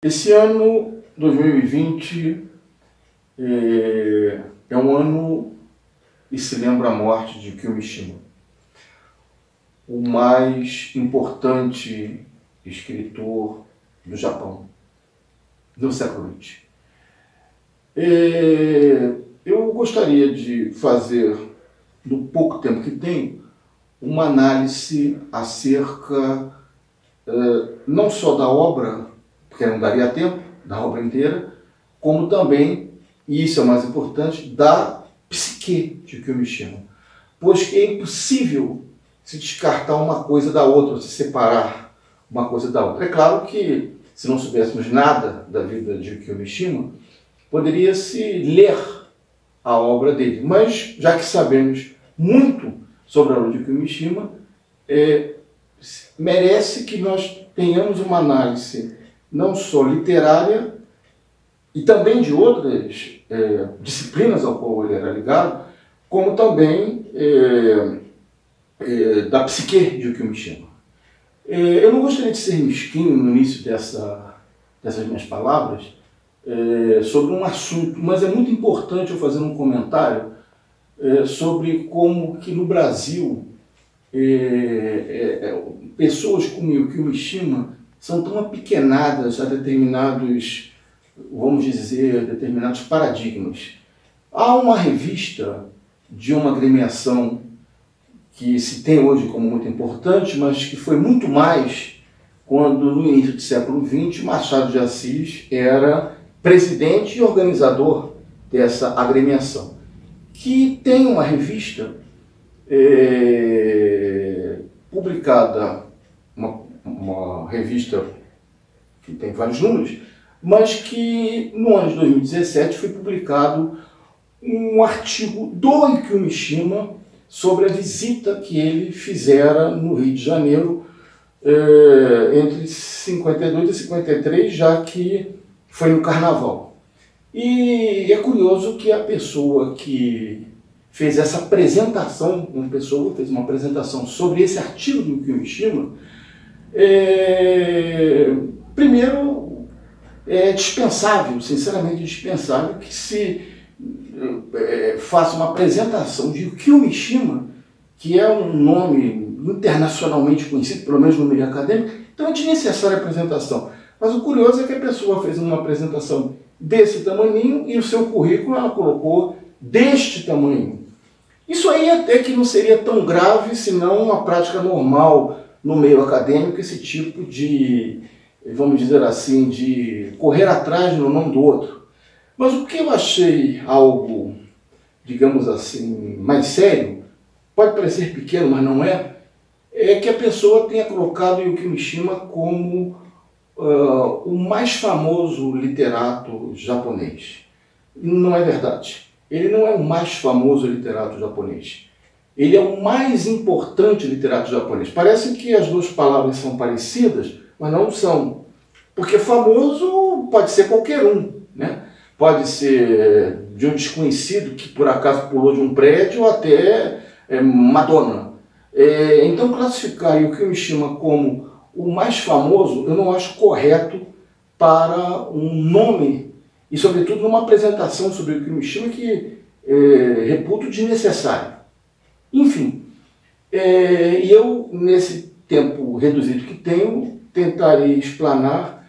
Esse ano, 2020, é um ano e se lembra a morte de Yukio Mishima, o mais importante escritor do Japão, do século XX. Eu gostaria de fazer, no pouco tempo que tenho, uma análise acerca não só da obra, porque não daria tempo, da obra inteira, como também, e isso é o mais importante, da psique de Yukio Mishima. Pois que é impossível se descartar uma coisa da outra, se separar uma coisa da outra. É claro que, se não soubéssemos nada da vida de Yukio Mishima, poderia-se ler a obra dele. Mas, já que sabemos muito sobre a obra de Yukio Mishima, merece que nós tenhamos uma análise não só literária e também de outras disciplinas ao qual ele era ligado, como também da psique de Yukio Mishima. Eu não gostaria de ser mesquinho no início dessas minhas palavras sobre um assunto, mas é muito importante eu fazer um comentário sobre como que no Brasil pessoas como Yukio Mishima são tão apequenadas a determinados, vamos dizer, determinados paradigmas. Há uma revista de uma agremiação que se tem hoje como muito importante, mas que foi muito mais quando, no início do século XX, Machado de Assis era presidente e organizador dessa agremiação, que tem uma revista publicada, uma revista que tem vários números, mas que no ano de 2017 foi publicado um artigo do Yukio Mishima sobre a visita que ele fizera no Rio de Janeiro entre 52 e 53, já que foi no Carnaval. E é curioso que a pessoa que fez essa apresentação, fez uma apresentação sobre esse artigo do Yukio Mishima, primeiro, é dispensável, sinceramente dispensável, que se faça uma apresentação de Yukio Mishima, que é um nome internacionalmente conhecido, pelo menos no meio acadêmico, então é desnecessária a apresentação. Mas o curioso é que a pessoa fez uma apresentação desse tamaninho e o seu currículo ela colocou deste tamanho. Isso aí até que não seria tão grave, senão uma prática normal no meio acadêmico, esse tipo de, vamos dizer assim, de correr atrás no nome do outro. Mas o que eu achei algo, digamos assim, mais sério, pode parecer pequeno, mas não é que a pessoa tenha colocado Yukio Mishima como o mais famoso literato japonês. Não é verdade. Ele não é o mais famoso literato japonês. Ele é o mais importante literato japonês. Parece que as duas palavras são parecidas, mas não são. Porque famoso pode ser qualquer um, né? Pode ser de um desconhecido que por acaso pulou de um prédio até Madonna. Então classificar Yukio Mishima como o mais famoso eu não acho correto para um nome e sobretudo numa apresentação sobre Yukio Mishima que reputo desnecessário. Enfim, e eu nesse tempo reduzido que tenho tentarei explanar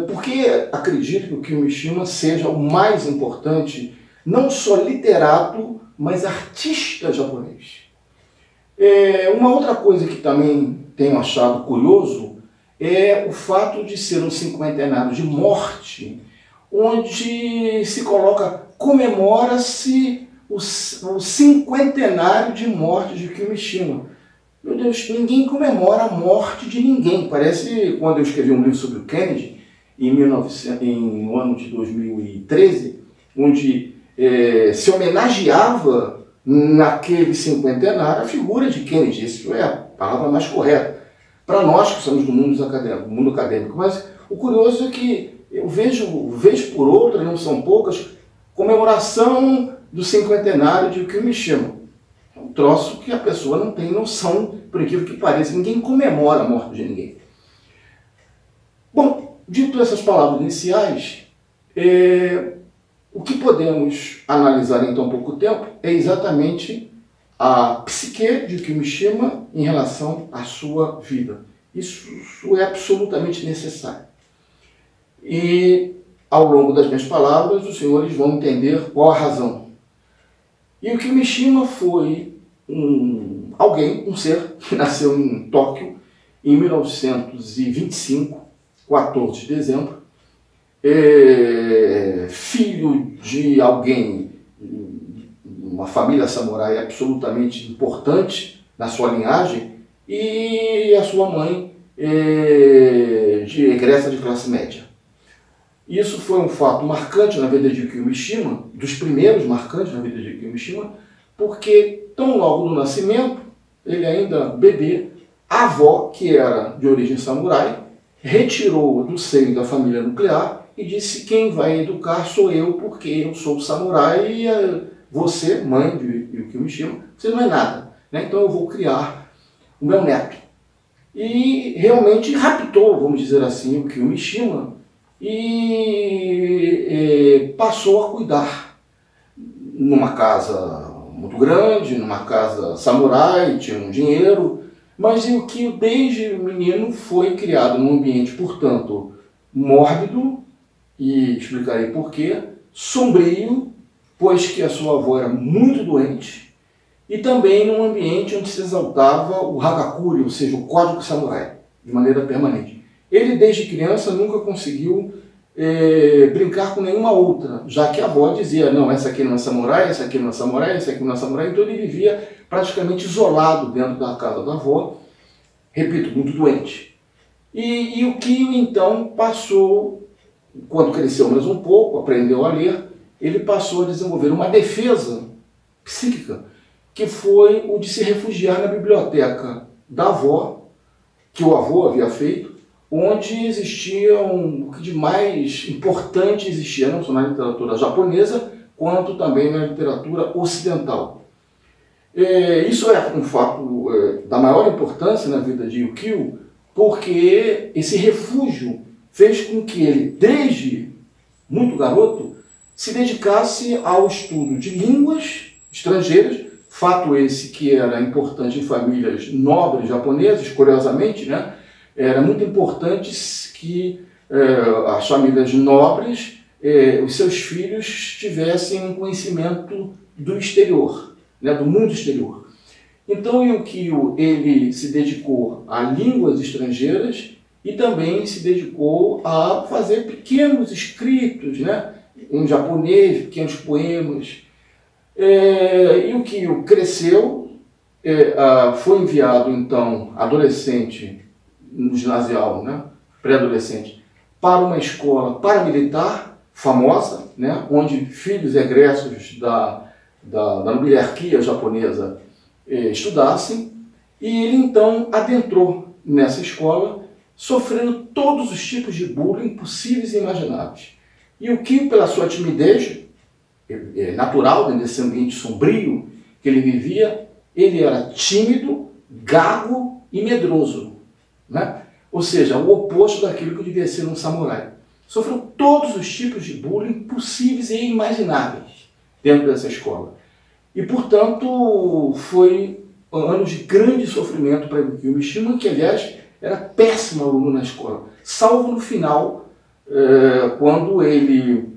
porque acredito que o Yukio Mishima seja o mais importante, não só literato, mas artista japonês. Uma outra coisa que também tenho achado curioso é o fato de ser um cinquentenário de morte, onde se coloca, comemora-se o cinquentenário de morte de Yukio Mishima. Meu Deus, ninguém comemora a morte de ninguém. Parece quando eu escrevi um livro sobre o Kennedy, no ano de 2013, onde se homenageava naquele cinquentenário a figura de Kennedy. Isso é a palavra mais correta para nós que somos do mundo acadêmico. Mas o curioso é que eu vejo, vez por outra, não são poucas, comemoração do cinquentenário de Yukio Mishima. É um troço que a pessoa não tem noção, por incrível que pareça. Ninguém comemora a morte de ninguém. Bom, Dito essas palavras iniciais, o que podemos analisar em tão pouco tempo é exatamente a psique de Yukio Mishima em relação à sua vida. Isso é absolutamente necessário. E, ao longo das minhas palavras, os senhores vão entender qual a razão. Yukio Mishima foi um ser que nasceu em Tóquio em 1925, 14 de dezembro, filho de alguém, uma família samurai absolutamente importante na sua linhagem, e a sua mãe de egressa de classe média. Isso foi um fato marcante na vida de Yukio Mishima, dos primeiros marcantes na vida de Yukio Mishima, porque tão logo no nascimento, ele ainda bebê, a avó, que era de origem samurai, retirou do seio da família nuclear e disse: quem vai educar sou eu, porque eu sou samurai e você, mãe de Yukio Mishima, você não é nada, né? Então eu vou criar o meu neto. E realmente raptou, vamos dizer assim, Yukio Mishima e passou a cuidar numa casa muito grande, numa casa samurai, tinha um dinheiro, mas o que desde menino foi criado num ambiente, portanto, mórbido, e explicarei porquê, sombrio, pois que a sua avó era muito doente, e também num ambiente onde se exaltava o hagakure, ou seja, o código samurai, de maneira permanente. Ele, desde criança, nunca conseguiu brincar com nenhuma outra, já que a avó dizia: não, essa aqui não é samurai, essa aqui não é samurai, essa aqui não é samurai. Então ele vivia praticamente isolado dentro da casa da avó, repito, muito doente. E o Kyo, então, passou, quando cresceu mais um pouco, aprendeu a ler, ele passou a desenvolver uma defesa psíquica, que foi o de se refugiar na biblioteca da avó, que o avô havia feito, onde existia o que de mais importante existia, não só na literatura japonesa, quanto também na literatura ocidental. Isso é um fato da maior importância na vida de Yukio, porque esse refúgio fez com que ele, desde muito garoto, se dedicasse ao estudo de línguas estrangeiras, fato esse que era importante em famílias nobres japonesas, curiosamente, né? Era muito importante que as famílias nobres, os seus filhos tivessem um conhecimento do exterior, né, do mundo exterior. Então, Yukio, ele se dedicou a línguas estrangeiras e também se dedicou a fazer pequenos escritos, né, em japonês, pequenos poemas. Yukio cresceu, foi enviado, então, adolescente, no ginasial, né, pré-adolescente, para uma escola paramilitar famosa, né, onde filhos egressos da nobiliarquia japonesa estudassem, e ele então adentrou nessa escola, sofrendo todos os tipos de bullying possíveis e imagináveis. E o que, pela sua timidez natural, dentro desse ambiente sombrio que ele vivia, ele era tímido, gago e medroso, né? Ou seja, o oposto daquilo que devia ser um samurai. Sofreu todos os tipos de bullying possíveis e imagináveis dentro dessa escola. E, portanto, foi anos de grande sofrimento para Yukio Mishima, que, aliás, era péssimo aluno na escola, salvo no final, quando ele,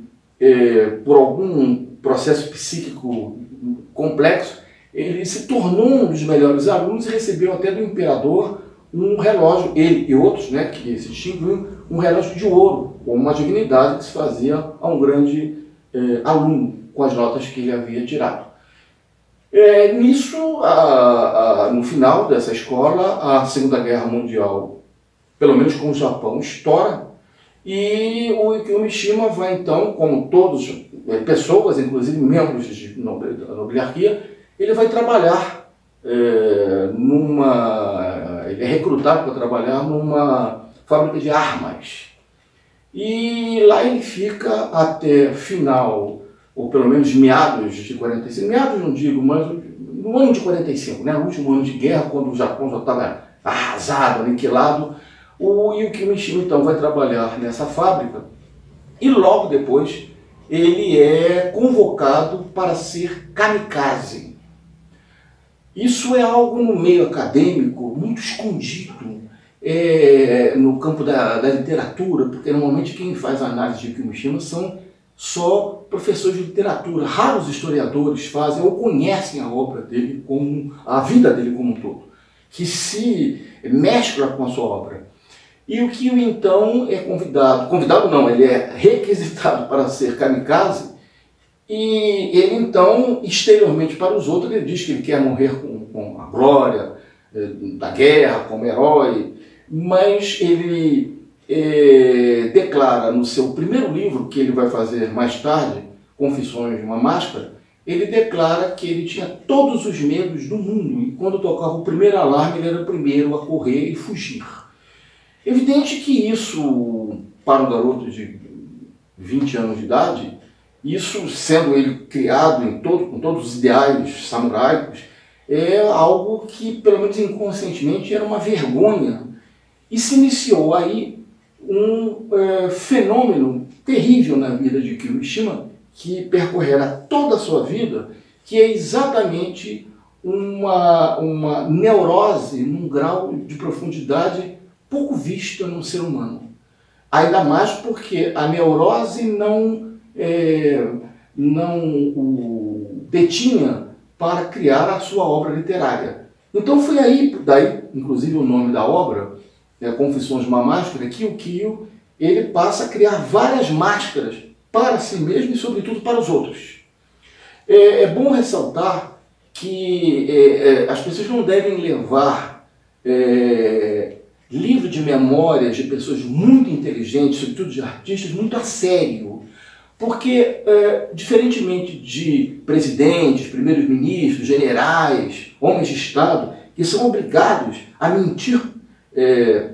por algum processo psíquico complexo, ele se tornou um dos melhores alunos e recebeu até do imperador um relógio, ele e outros, né, que se distinguiam, um relógio de ouro, como uma dignidade que se fazia a um grande aluno, com as notas que ele havia tirado. Nisso, no final dessa escola, a Segunda Guerra Mundial, pelo menos com o Japão, estoura, e o Yukio Mishima vai então, como todas pessoas, inclusive membros da nobiliarquia, ele vai trabalhar ele é recrutado para trabalhar numa fábrica de armas. E lá ele fica até final, ou pelo menos meados de 45, meados não digo, mas no ano de 45, né, o último ano de guerra, quando o Japão já estava arrasado, aniquilado, O Yukio Mishima então vai trabalhar nessa fábrica e logo depois ele é convocado para ser kamikaze. Isso é algo no meio acadêmico muito escondido no campo da literatura, porque normalmente quem faz a análise de Yukio Mishima são só professores de literatura. Raros historiadores fazem ou conhecem a obra dele, a vida dele como um todo, que se mescla com a sua obra. E o Kyo então é convidado não, ele é requisitado para ser kamikaze, e ele então, exteriormente para os outros, ele diz que ele quer morrer com a glória da guerra, como herói, mas ele declara no seu primeiro livro, que ele vai fazer mais tarde, Confissões de uma Máscara, ele declara que ele tinha todos os medos do mundo, e quando tocava o primeiro alarme, ele era o primeiro a correr e fugir. Evidente que isso, para um garoto de 20 anos de idade, isso sendo ele criado com todos os ideais samuraicos, é algo que, pelo menos inconscientemente, era uma vergonha. E se iniciou aí um fenômeno terrível na vida de Yukio Mishima, que percorrerá toda a sua vida, que é exatamente uma neurose num grau de profundidade pouco vista no ser humano. Ainda mais porque a neurose não o detinha para criar a sua obra literária. Então foi daí inclusive o nome da obra, Confissões de uma Máscara, que o Kyo ele passa a criar várias máscaras para si mesmo e sobretudo para os outros. É bom ressaltar que as pessoas não devem levar livro de memórias de pessoas muito inteligentes, sobretudo de artistas, muito a sério. Porque, diferentemente de presidentes, primeiros ministros, generais, homens de Estado, que são obrigados a mentir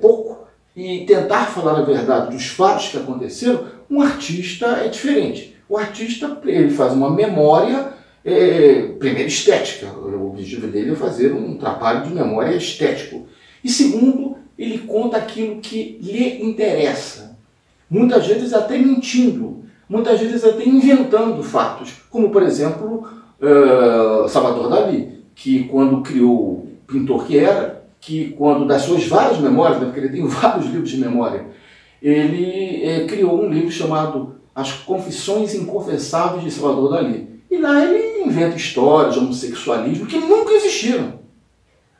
pouco e tentar falar a verdade dos fatos que aconteceram, um artista é diferente. O artista ele faz uma memória, primeiro, estética. O objetivo dele é fazer um trabalho de memória estético. E segundo, ele conta aquilo que lhe interessa. Muitas vezes até mentindo. Muitas vezes até inventando fatos, como por exemplo Salvador Dalí, que quando criou o pintor que era, que quando das suas várias memórias, porque ele tem vários livros de memória, ele criou um livro chamado As Confissões Inconfessáveis de Salvador Dalí. E lá ele inventa histórias de homossexualismo que nunca existiram.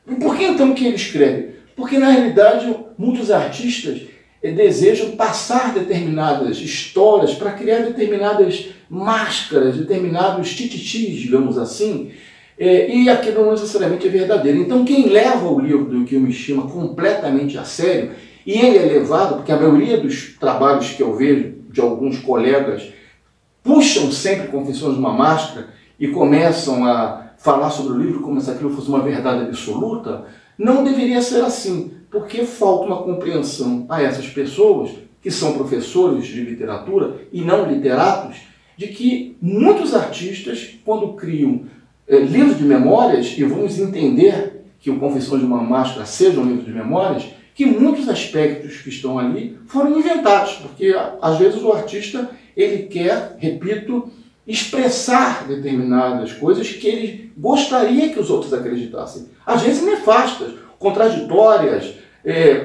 E por que então que ele escreve? Porque na realidade muitos artistas desejam passar determinadas histórias para criar determinadas máscaras, determinados tititis, digamos assim, e aquilo não necessariamente é verdadeiro. Então quem leva o livro do Yukio Mishima completamente a sério, e ele é levado, porque a maioria dos trabalhos que eu vejo de alguns colegas puxam sempre Confissões de uma Máscara e começam a falar sobre o livro como se aquilo fosse uma verdade absoluta, não deveria ser assim, porque falta uma compreensão a essas pessoas, que são professores de literatura e não literatos, de que muitos artistas, quando criam livros de memórias, e vamos entender que o Confissões de uma Máscara seja um livro de memórias, que muitos aspectos que estão ali foram inventados, porque às vezes o artista ele quer, repito, expressar determinadas coisas que ele gostaria que os outros acreditassem. Às vezes nefastas, contraditórias,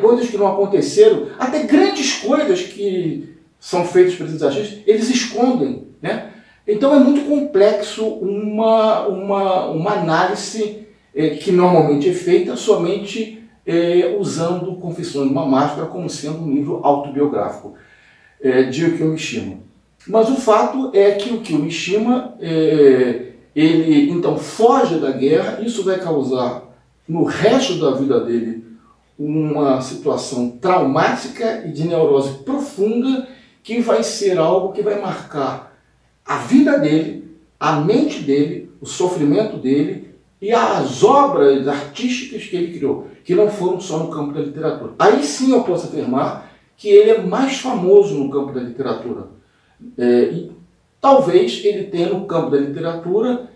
coisas que não aconteceram, até grandes coisas que são feitas por esses artistas, eles escondem, né? Então é muito complexo uma análise que normalmente é feita somente usando Confissões de uma Máscara como sendo um livro autobiográfico de Yukio Mishima. Mas o fato é que o Yukio Mishima ele então foge da guerra. Isso vai causar no resto da vida dele uma situação traumática e de neurose profunda, que vai ser algo que vai marcar a vida dele, a mente dele, o sofrimento dele e as obras artísticas que ele criou, que não foram só no campo da literatura. Aí sim eu posso afirmar que ele é mais famoso no campo da literatura. E talvez ele tenha no campo da literatura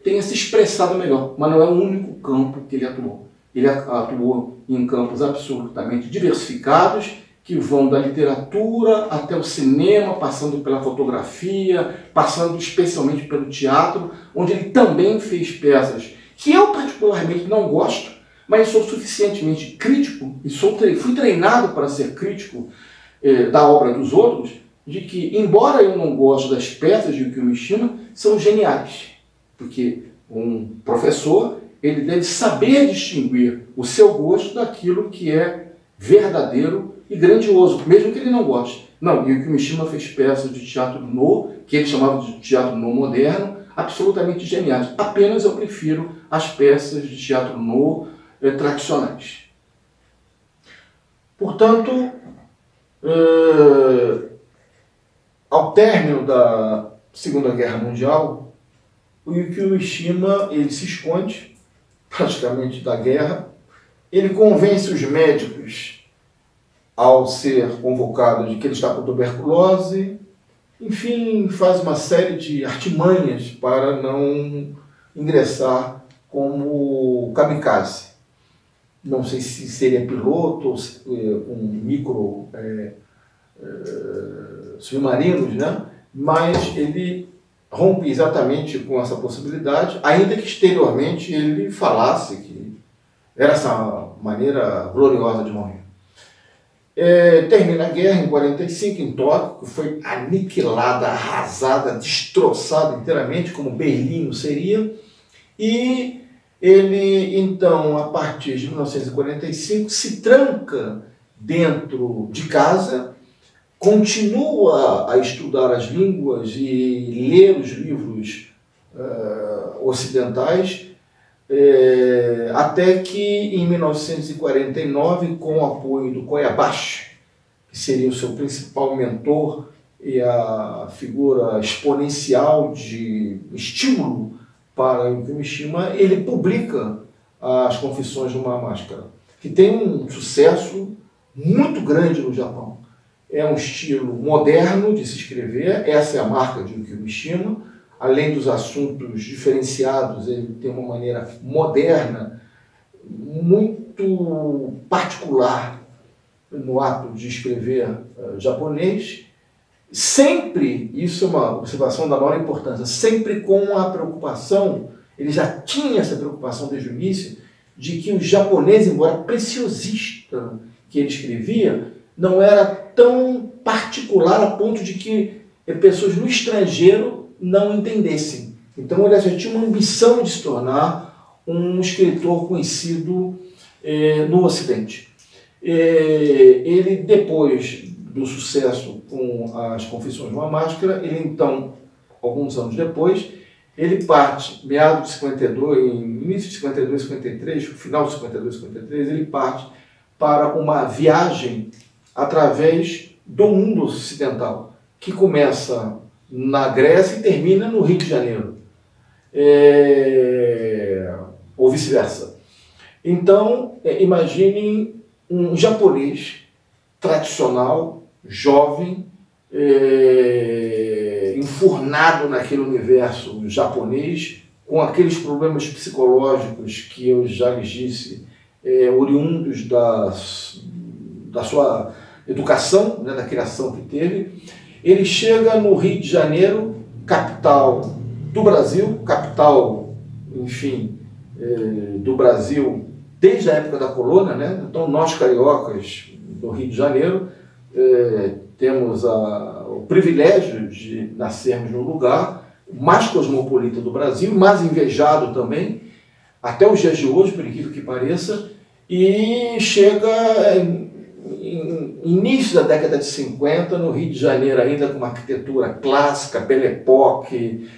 tenha se expressado melhor, mas não é o único campo que ele atuou. Ele atuou em campos absolutamente diversificados, que vão da literatura até o cinema, passando pela fotografia, passando especialmente pelo teatro, onde ele também fez peças que eu particularmente não gosto, mas sou suficientemente crítico e fui treinado para ser crítico da obra dos outros, de que, embora eu não goste das peças de Yukio Mishima, são geniais. Porque um professor, ele deve saber distinguir o seu gosto daquilo que é verdadeiro e grandioso, mesmo que ele não goste. Não, Yukio Mishima fez peças de teatro no, que ele chamava de teatro no moderno, absolutamente geniais. Apenas eu prefiro as peças de teatro no tradicionais. Portanto, ao término da Segunda Guerra Mundial, o Yukio Mishima ele se esconde praticamente da guerra. Ele convence os médicos ao ser convocado de que ele está com tuberculose. Enfim, faz uma série de artimanhas para não ingressar como kamikaze. Não sei se seria piloto ou um micro submarinos, né? Mas ele rompe exatamente com essa possibilidade, ainda que exteriormente ele falasse que era essa maneira gloriosa de morrer. Termina a guerra em 45 em Tóquio, que foi aniquilada, arrasada, destroçada inteiramente, como Berlim seria, e ele, então, a partir de 1945, se tranca dentro de casa, continua a estudar as línguas e ler os livros ocidentais, até que em 1949, com o apoio do Koyabashi, que seria o seu principal mentor e a figura exponencial de estímulo para Yukio Mishima, ele publica as Confissões de uma Máscara, que tem um sucesso muito grande no Japão. É um estilo moderno de se escrever, essa é a marca de Yukio Mishima. Além dos assuntos diferenciados, ele tem uma maneira moderna, muito particular no ato de escrever japonês. Sempre, isso é uma observação da maior importância, sempre com a preocupação, ele já tinha essa preocupação desde o início, de que o japonês, embora preciosista que ele escrevia, não era tão particular a ponto de que pessoas no estrangeiro não entendessem. Então ele já tinha uma ambição de se tornar um escritor conhecido no Ocidente. Ele, depois do sucesso com as Confissões de uma Máscara, ele então, alguns anos depois, ele parte, meados de 52, início de 52, 53, final de 52, 53, ele parte para uma viagem através do mundo ocidental, que começa na Grécia e termina no Rio de Janeiro, ou vice-versa. Então, imaginem um japonês tradicional, jovem, enfurnado naquele universo japonês, com aqueles problemas psicológicos que eu já lhes disse, oriundos da sua educação, né, da criação que teve. Ele chega no Rio de Janeiro, capital do Brasil, capital, enfim, do Brasil desde a época da colônia, né? Então nós cariocas do Rio de Janeiro temos o privilégio de nascermos no lugar mais cosmopolita do Brasil, mais invejado também, até os dias de hoje, por incrível que pareça, e chega início da década de 50, no Rio de Janeiro, ainda com uma arquitetura clássica, Belle Époque,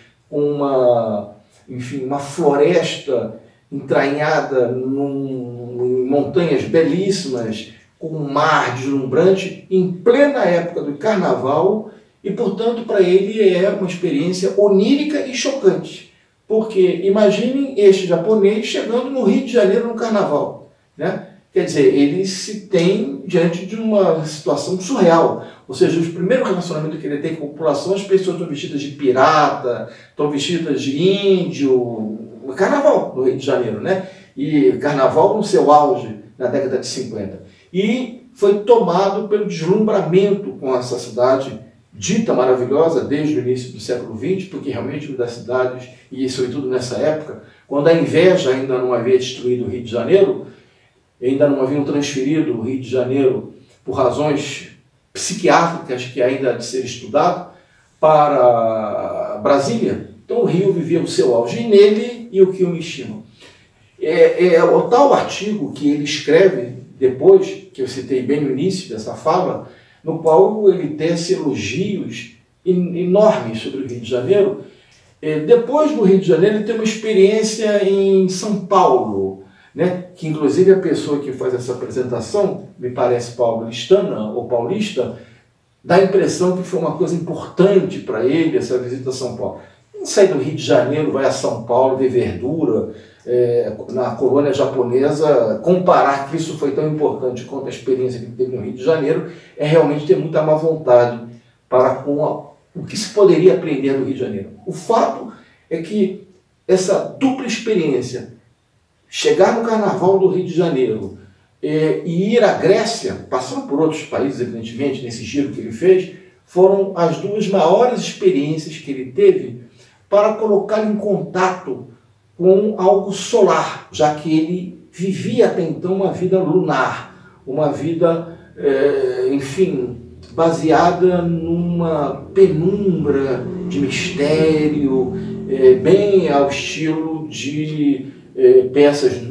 enfim, uma floresta entranhada em montanhas belíssimas, com um mar deslumbrante, em plena época do carnaval, e, portanto, para ele é uma experiência onírica e chocante. Porque imaginem este japonês chegando no Rio de Janeiro no carnaval, né? Quer dizer, ele se tem diante de uma situação surreal. Ou seja, os primeiros relacionamentos que ele tem com a população, as pessoas estão vestidas de pirata, estão vestidas de índio, no carnaval do Rio de Janeiro, né? e carnaval no seu auge na década de 50. E foi tomado pelo deslumbramento com essa cidade dita maravilhosa desde o início do século XX, porque realmente uma das cidades, e sobretudo nessa época, quando a inveja ainda não havia destruído o Rio de Janeiro, ainda não haviam transferido o Rio de Janeiro por razões psiquiátricas que ainda há de ser estudado, para Brasília. Então o Rio vivia o seu auge, e nele Yukio Mishima. O tal artigo que ele escreve depois, que eu citei bem no início dessa fala, no qual ele tece elogios enormes sobre o Rio de Janeiro. Depois do Rio de Janeiro, ele tem uma experiência em São Paulo, né? Que inclusive a pessoa que faz essa apresentação, me parece paulistana ou paulista, dá a impressão que foi uma coisa importante para ele essa visita a São Paulo. Não sai do Rio de Janeiro, vai a São Paulo, ver verdura, na colônia japonesa, comparar que isso foi tão importante quanto a experiência que ele teve no Rio de Janeiro, é realmente ter muita má vontade para com o que se poderia aprender do Rio de Janeiro. O fato é que essa dupla experiência, chegar no Carnaval do Rio de Janeiro e ir à Grécia, passando por outros países, evidentemente, nesse giro que ele fez, foram as duas maiores experiências que ele teve para colocar em contato com algo solar, já que ele vivia até então uma vida lunar, uma vida, enfim, baseada numa penumbra de mistério, bem ao estilo de peças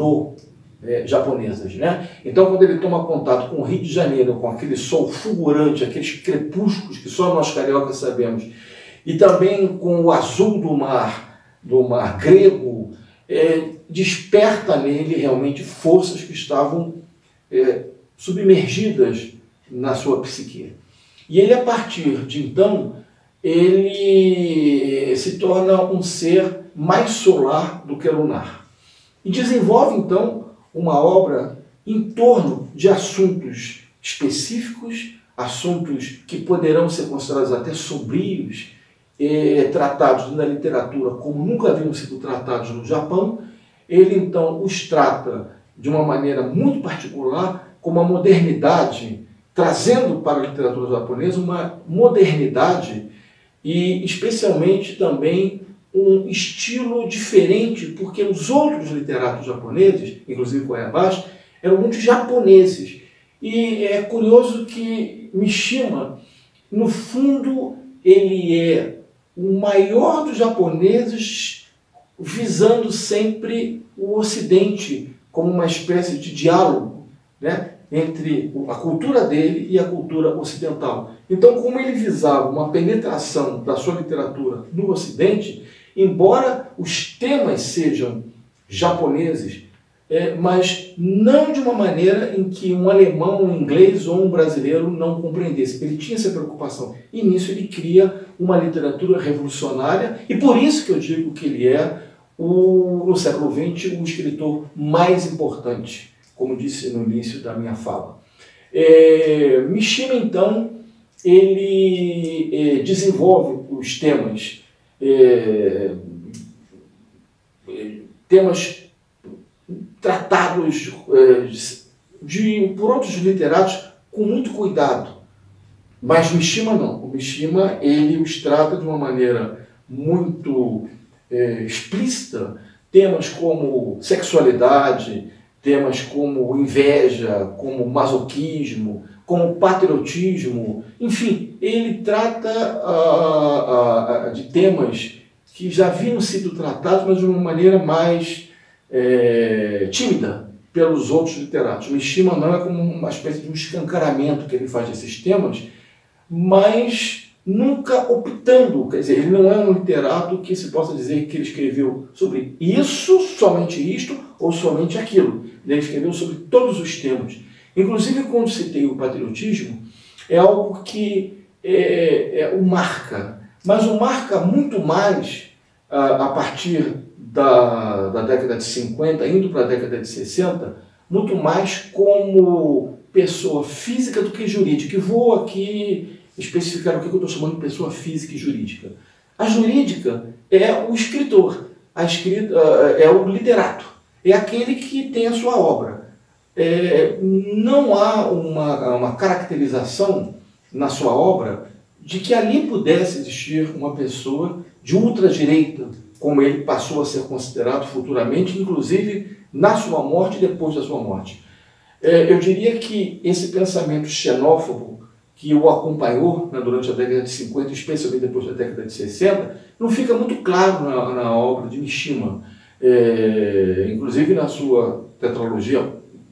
japonesas, né? Então, quando ele toma contato com o Rio de Janeiro, com aquele sol fulgurante, aqueles crepúsculos que só nós cariocas sabemos, e também com o azul do mar grego, desperta nele realmente forças que estavam submergidas na sua psique. E ele, a partir de então, ele se torna um ser mais solar do que lunar. E desenvolve, então, uma obra em torno de assuntos específicos, assuntos que poderão ser considerados até sombrios, tratados na literatura como nunca haviam sido tratados no Japão. Ele, então, os trata de uma maneira muito particular, com uma modernidade, trazendo para a literatura japonesa uma modernidade e, especialmente, também um estilo diferente, porque os outros literatos japoneses, inclusive Koyabashi, eram muito japoneses. E é curioso que Mishima, no fundo, ele é o maior dos japoneses, visando sempre o Ocidente como uma espécie de diálogo, né, entre a cultura dele e a cultura ocidental. Então, como ele visava uma penetração da sua literatura no Ocidente, embora os temas sejam japoneses, mas não de uma maneira em que um alemão, um inglês ou um brasileiro não compreendesse. Ele tinha essa preocupação. E nisso ele cria uma literatura revolucionária, e por isso que eu digo que ele é, no século XX, o escritor mais importante, como disse no início da minha fala. Mishima, então, ele desenvolve os temas tratados por outros literatos com muito cuidado. Mas Mishima não. O Mishima, ele os trata de uma maneira muito explícita, temas como sexualidade, temas como inveja, como masoquismo, como patriotismo, enfim, ele trata de temas que já haviam sido tratados, mas de uma maneira mais tímida pelos outros literatos. Mishima não, é como uma espécie de um escancaramento que ele faz desses temas, mas nunca optando, quer dizer, ele não é um literato que se possa dizer que ele escreveu sobre isso, somente isto, ou somente aquilo. Ele escreveu sobre todos os temas. Inclusive, quando citei o patriotismo, é algo que o marca, mas o marca muito mais a partir da década de 50, indo para a década de 60, muito mais como pessoa física do que jurídica. E vou aqui especificar o que eu estou chamando de pessoa física e jurídica. A jurídica é o escritor, a escrita é o literato. é aquele que tem a sua obra. Não há uma caracterização na sua obra de que ali pudesse existir uma pessoa de ultradireita, como ele passou a ser considerado futuramente, inclusive na sua morte e depois da sua morte. Eu diria que esse pensamento xenófobo que o acompanhou, né, durante a década de 50, especialmente depois da década de 60, não fica muito claro na obra de Mishima. Inclusive na sua tetralogia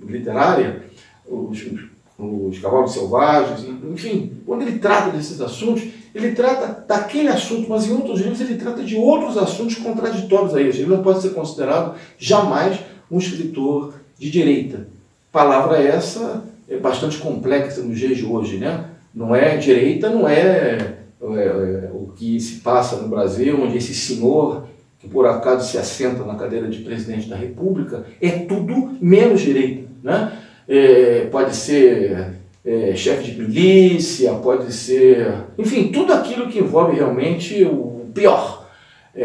literária, os Cavalos Selvagens, enfim, quando ele trata desses assuntos, ele trata daquele assunto, mas em outros livros ele trata de outros assuntos contraditórios a esse. Ele não pode ser considerado jamais um escritor de direita. Palavra essa bastante complexa nos dias de hoje, né? Não é direita, não é o que se passa no Brasil, onde esse senhor, que por acaso se assenta na cadeira de presidente da República, é tudo menos direita, né? Pode ser chefe de milícia, pode ser, enfim, tudo aquilo que envolve realmente o pior.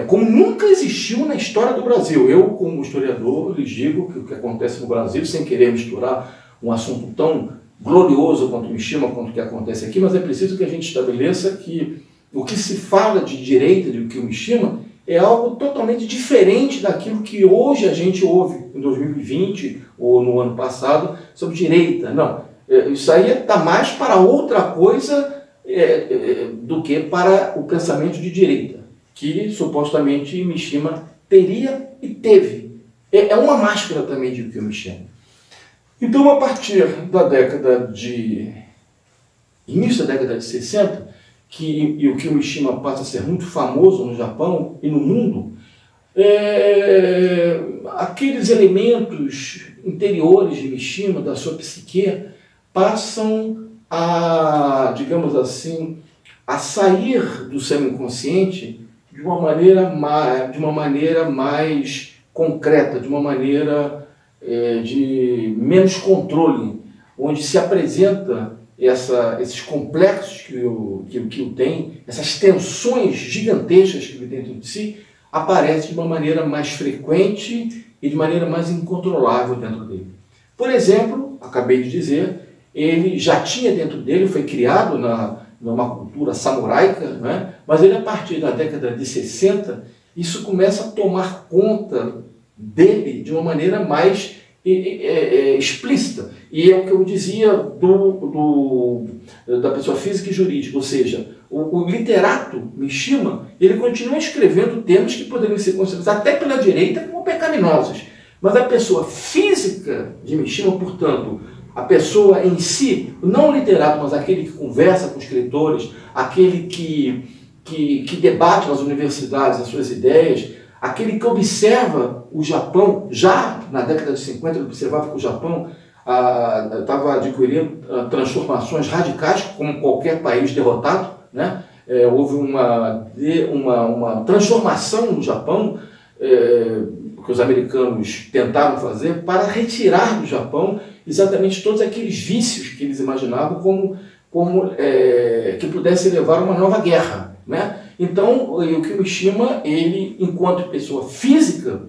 Como nunca existiu na história do Brasil. Eu, como historiador, lhes digo que o que acontece no Brasil, sem querer misturar um assunto tão glorioso quanto Mishima, quanto o que acontece aqui, mas é preciso que a gente estabeleça que o que se fala de direita, de que o Mishima, é algo totalmente diferente daquilo que hoje a gente ouve em 2020 ou no ano passado sobre direita. Não, isso aí está mais para outra coisa do que para o pensamento de direita, que supostamente Mishima teria e teve. É uma máscara também de Yukio Mishima. Então, a partir da início da década de 60, que Yukio Mishima passa a ser muito famoso no Japão e no mundo, aqueles elementos interiores de Mishima, da sua psique, passam a, digamos assim, a sair do semi-inconsciente de uma maneira mais concreta, de uma maneira de menos controle, onde se apresenta esses complexos que o tem, essas tensões gigantescas que ele tem dentro de si, aparecem de uma maneira mais frequente e de maneira mais incontrolável dentro dele. Por exemplo, acabei de dizer, ele já tinha dentro dele, foi criado numa cultura samuraica, né? Mas ele, a partir da década de 60, isso começa a tomar conta dele de uma maneira mais explícita. E é o que eu dizia da pessoa física e jurídica, ou seja, o literato Mishima, ele continua escrevendo termos que poderiam ser considerados até pela direita como pecaminosos. Mas a pessoa física de Mishima, portanto, a pessoa em si, não o literato, mas aquele que conversa com escritores, aquele que debate nas universidades as suas ideias, aquele que observa o Japão, já na década de 50, ele observava que o Japão estava adquirindo transformações radicais, como qualquer país derrotado, né? Houve uma transformação no Japão, que os americanos tentaram fazer para retirar do Japão exatamente todos aqueles vícios que eles imaginavam que pudessem levar a uma nova guerra, né? Então, o Yukio Mishima, ele, enquanto pessoa física,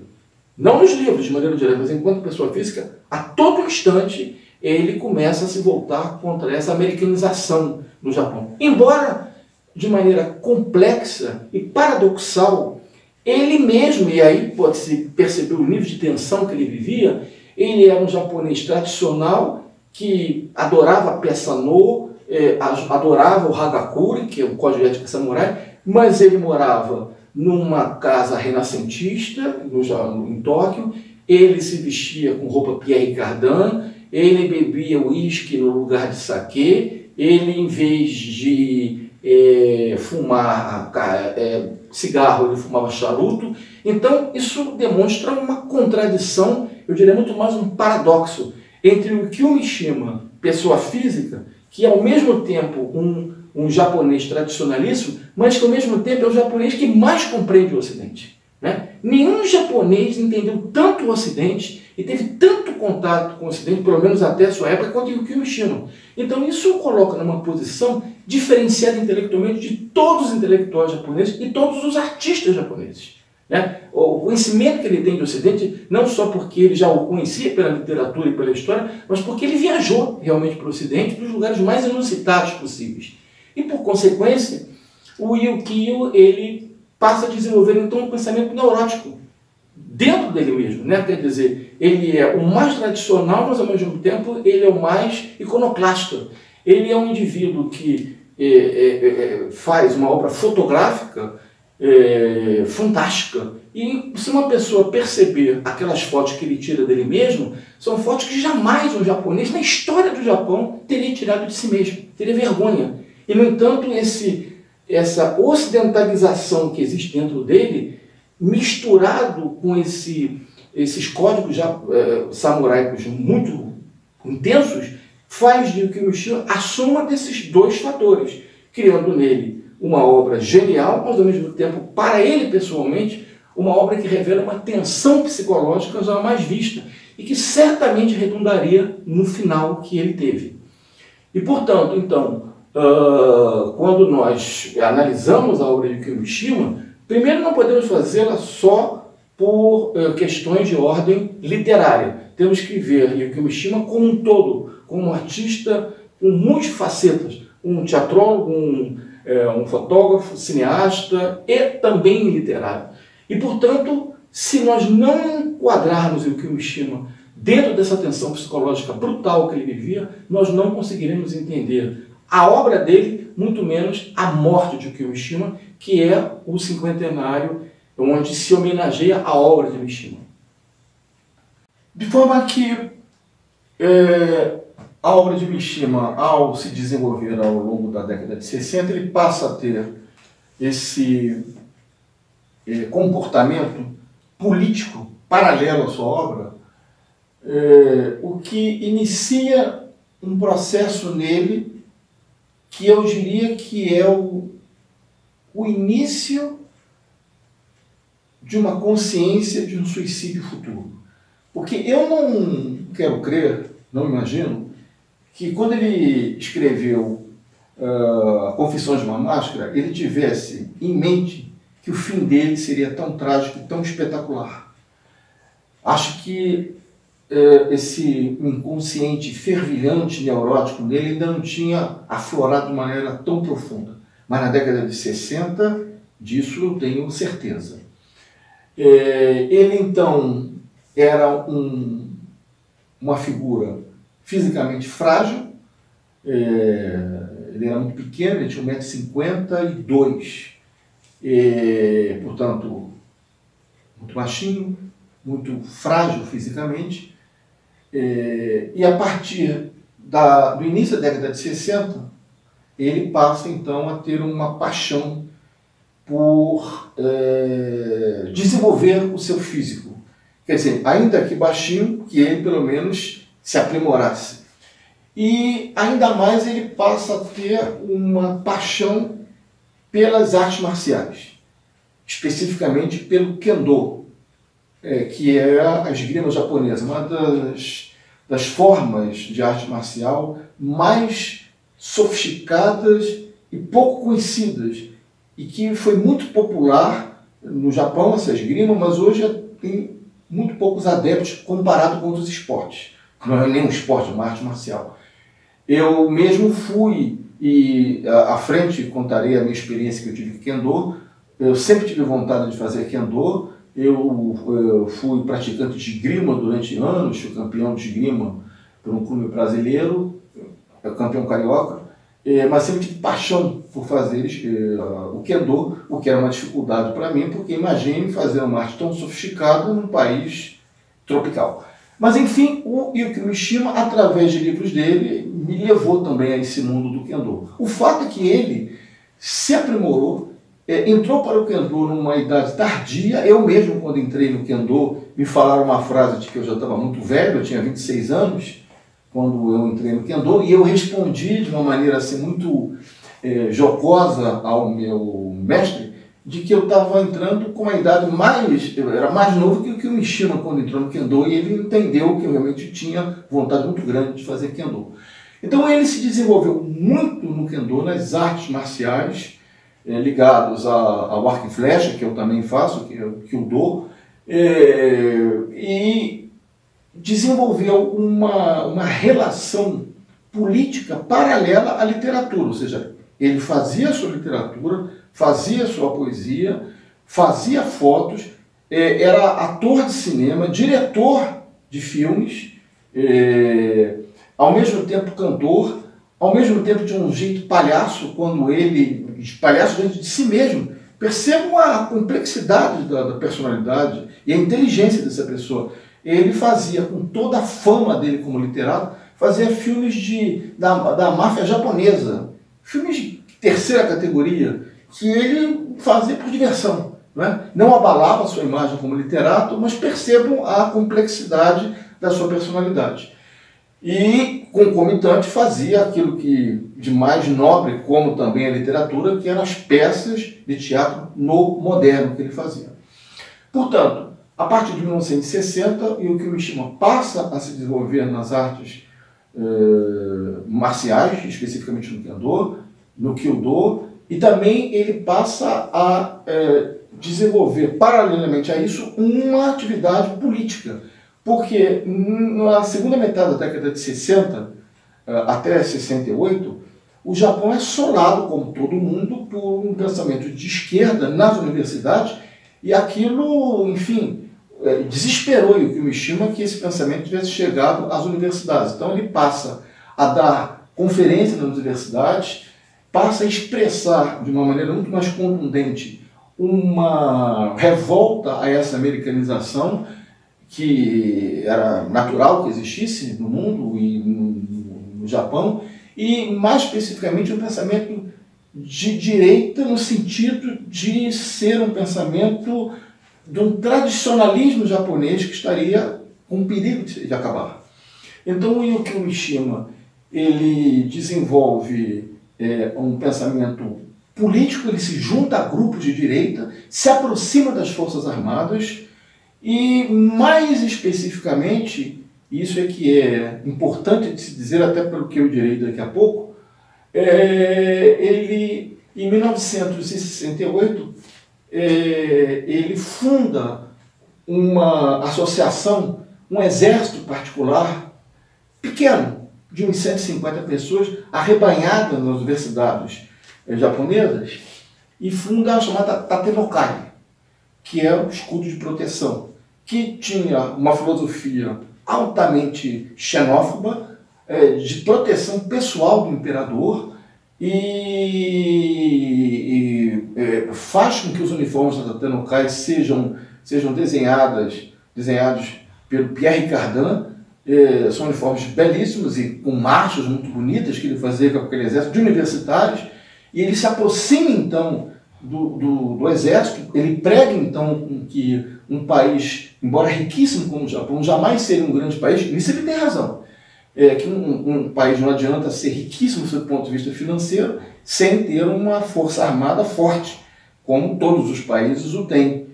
não nos livros de maneira direta, mas enquanto pessoa física, a todo instante, ele começa a se voltar contra essa americanização no Japão. Embora, de maneira complexa e paradoxal, ele mesmo, e aí pode-se perceber o nível de tensão que ele vivia, ele era um japonês tradicional que adorava a peça no, adorava o hagakure, que é o código de ética samurai, mas ele morava numa casa renascentista em Tóquio, ele se vestia com roupa Pierre Cardin, ele bebia uísque no lugar de saquê, ele, em vez de fumar cigarro, ele fumava charuto. Então, isso demonstra uma contradição, eu diria muito mais um paradoxo, entre o Yukio Mishima, pessoa física, que é ao mesmo tempo um japonês tradicionalíssimo, mas que ao mesmo tempo é o japonês que mais compreende o Ocidente, né? Nenhum japonês entendeu tanto o Ocidente e teve tanto contato com o Ocidente, pelo menos até a sua época, quanto o Yukio Mishima. Então isso o coloca numa posição diferenciada intelectualmente de todos os intelectuais japoneses e todos os artistas japoneses. né? O conhecimento que ele tem do Ocidente, não só porque ele já o conhecia pela literatura e pela história, mas porque ele viajou realmente para o Ocidente, dos lugares mais inusitados possíveis. E, por consequência, o Yukio, ele passa a desenvolver, então, um pensamento neurótico dentro dele mesmo, né? Quer dizer, ele é o mais tradicional, mas, ao mesmo tempo, ele é o mais iconoclasta. Ele é um indivíduo que faz uma obra fotográfica fantástica. E se uma pessoa perceber aquelas fotos que ele tira dele mesmo, são fotos que jamais um japonês, na história do Japão, teria tirado de si mesmo, teria vergonha. E, no entanto, essa ocidentalização que existe dentro dele, misturado com esses códigos samuraicos muito intensos, faz de que o Mishima assuma desses dois fatores, criando nele uma obra genial, mas ao mesmo tempo, para ele pessoalmente, uma obra que revela uma tensão psicológica jamais vista e que certamente redundaria no final que ele teve. E, portanto, então, quando nós analisamos a obra de Yukio Mishima, primeiro não podemos fazê-la só por questões de ordem literária. Temos que ver Yukio Mishima como um todo, como um artista com muitas facetas, um teatrólogo, um fotógrafo, cineasta e também literário. E, portanto, se nós não enquadrarmos Yukio Mishima dentro dessa tensão psicológica brutal que ele vivia, nós não conseguiremos entender a obra dele, muito menos a morte de Yukio Mishima, que é o cinquentenário onde se homenageia a obra de Mishima. De forma que a obra de Mishima, ao se desenvolver ao longo da década de 60, ele passa a ter esse comportamento político paralelo à sua obra, o que inicia um processo nele que eu diria que é o início de uma consciência de um suicídio futuro. Porque eu não quero crer, não imagino, que quando ele escreveu Confissões de uma Máscara, ele tivesse em mente que o fim dele seria tão trágico e tão espetacular. Acho que esse inconsciente fervilhante, neurótico nele ainda não tinha aflorado de maneira tão profunda. Mas na década de 60, disso eu tenho certeza. Ele, então, era uma figura fisicamente frágil, ele era muito pequeno, ele tinha 1,52 m, portanto, muito baixinho, muito frágil fisicamente, e a partir do início da década de 60, ele passa então a ter uma paixão por desenvolver o seu físico. Quer dizer, ainda que baixinho, que ele pelo menos se aprimorasse. E ainda mais ele passa a ter uma paixão pelas artes marciais, especificamente pelo Kendo, que é a esgrima japonesa, uma das formas de arte marcial mais sofisticadas e pouco conhecidas, e que foi muito popular no Japão, essa esgrima, mas hoje tem muito poucos adeptos comparado com outros esportes. Não é nem um esporte, é uma arte marcial. Eu mesmo fui, e à frente contarei a minha experiência que eu tive com Kendo. Eu sempre tive vontade de fazer Kendo. Eu fui praticante de esgrima durante anos, fui campeão de esgrima por um clube brasileiro, campeão carioca, mas sempre tive paixão por fazer o Kendo, o que era uma dificuldade para mim, porque imagine fazer uma arte tão sofisticada num país tropical. Mas enfim, o Yukio Mishima, através de livros dele, me levou também a esse mundo do Kendo. O fato é que ele se aprimorou, entrou para o Kendo numa idade tardia. Eu mesmo, quando entrei no Kendo, me falaram uma frase de que eu já estava muito velho, eu tinha 26 anos, quando eu entrei no Kendo, e eu respondi de uma maneira assim, muito jocosa ao meu mestre, de que eu estava entrando com uma idade eu era mais novo que o Mishima quando entrou no Kendo, e ele entendeu que eu realmente tinha vontade muito grande de fazer Kendo. Então ele se desenvolveu muito no Kendo, nas artes marciais, ligados ao arco e flecha, que eu também faço, que eu dou, e desenvolveu uma relação política paralela à literatura, ou seja, ele fazia a sua literatura, fazia a sua poesia, fazia fotos, era ator de cinema, diretor de filmes, ao mesmo tempo cantor, ao mesmo tempo de um jeito palhaço, quando ele, palhaço dentro de si mesmo. Percebam a complexidade da personalidade e a inteligência dessa pessoa. Ele fazia, com toda a fama dele como literato, fazia filmes da máfia japonesa, filmes de terceira categoria, que ele fazia por diversão. Não abalava a sua imagem como literato, mas percebam a complexidade da sua personalidade. E, concomitante, fazia aquilo que de mais nobre, como também a literatura, que eram as peças de teatro no moderno que ele fazia. Portanto, a partir de 1960, o Yukio Mishima passa a se desenvolver nas artes marciais, especificamente no Kendo, no Kyudo, e também ele passa a desenvolver, paralelamente a isso, uma atividade política. Porque na segunda metade da década de 60, até 68, o Japão é assolado, como todo mundo, por um pensamento de esquerda nas universidades, e aquilo, enfim, desesperou Yukio Mishima que esse pensamento tivesse chegado às universidades. Então ele passa a dar conferências nas universidades, passa a expressar de uma maneira muito mais contundente uma revolta a essa americanização que era natural que existisse no mundo e no Japão, e mais especificamente um pensamento de direita no sentido de ser um pensamento de um tradicionalismo japonês que estaria com perigo de acabar. Então o Yukio Mishima ele desenvolve um pensamento político, ele se junta a grupos de direita, se aproxima das Forças Armadas e, mais especificamente, isso é que é importante de se dizer, até pelo que eu direi daqui a pouco, ele, em 1968, ele funda uma associação, um exército particular, pequeno, de uns 150 pessoas, arrebanhadas nas universidades japonesas, e funda a chamada Tatenokai, que é o escudo de proteção, que tinha uma filosofia altamente xenófoba, de proteção pessoal do imperador, e faz com que os uniformes da Tatenokai sejam desenhados pelo Pierre Cardin. São uniformes belíssimos e com marchas muito bonitas que ele fazia com aquele exército de universitários, e ele se aproxima então do exército, ele prega então que um país, embora riquíssimo como o Japão, jamais seria um grande país. Nisso ele tem razão, que um país não adianta ser riquíssimo do ponto de vista financeiro sem ter uma força armada forte, como todos os países o têm.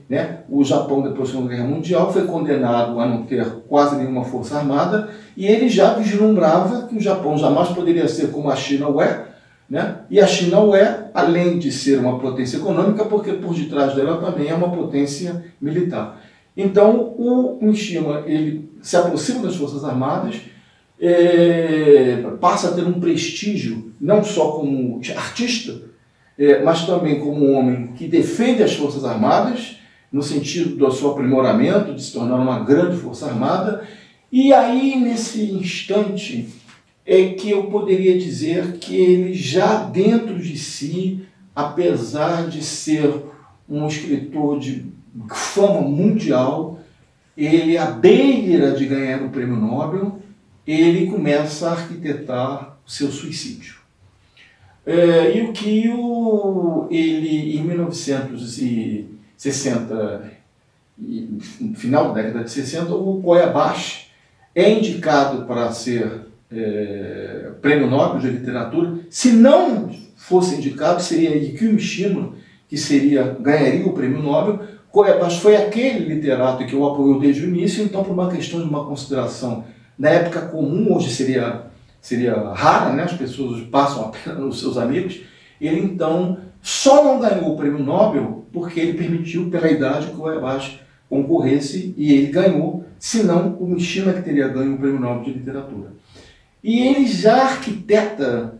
O Japão, depois da Segunda Guerra Mundial, foi condenado a não ter quase nenhuma força armada, e ele já vislumbrava que o Japão jamais poderia ser como a China o é, e a China o é, além de ser uma potência econômica, porque por detrás dela também é uma potência militar. Então, o Mishima ele se aproxima das Forças Armadas, passa a ter um prestígio, não só como artista, mas também como um homem que defende as Forças Armadas, no sentido do seu aprimoramento, de se tornar uma grande força armada. E aí, nesse instante, é que eu poderia dizer que ele já dentro de si, apesar de ser um escritor de fama mundial, ele, à beira de ganhar o prêmio Nobel, ele começa a arquitetar o seu suicídio. E o que ele, em 1960, no final da década de 60, o Koyabashi é indicado para ser prêmio Nobel de literatura. Se não fosse indicado, seria Yukio Mishima que ganharia o prêmio Nobel. Koyabashi foi aquele literato que o apoiou desde o início, então por uma questão de uma consideração na época comum, hoje seria rara, as pessoas passam apenas os seus amigos, ele então só não ganhou o prêmio Nobel porque ele permitiu, pela idade, que o Ueberti concorresse e ele ganhou, senão o Mishima que teria ganho o prêmio Nobel de Literatura. E ele já arquiteta,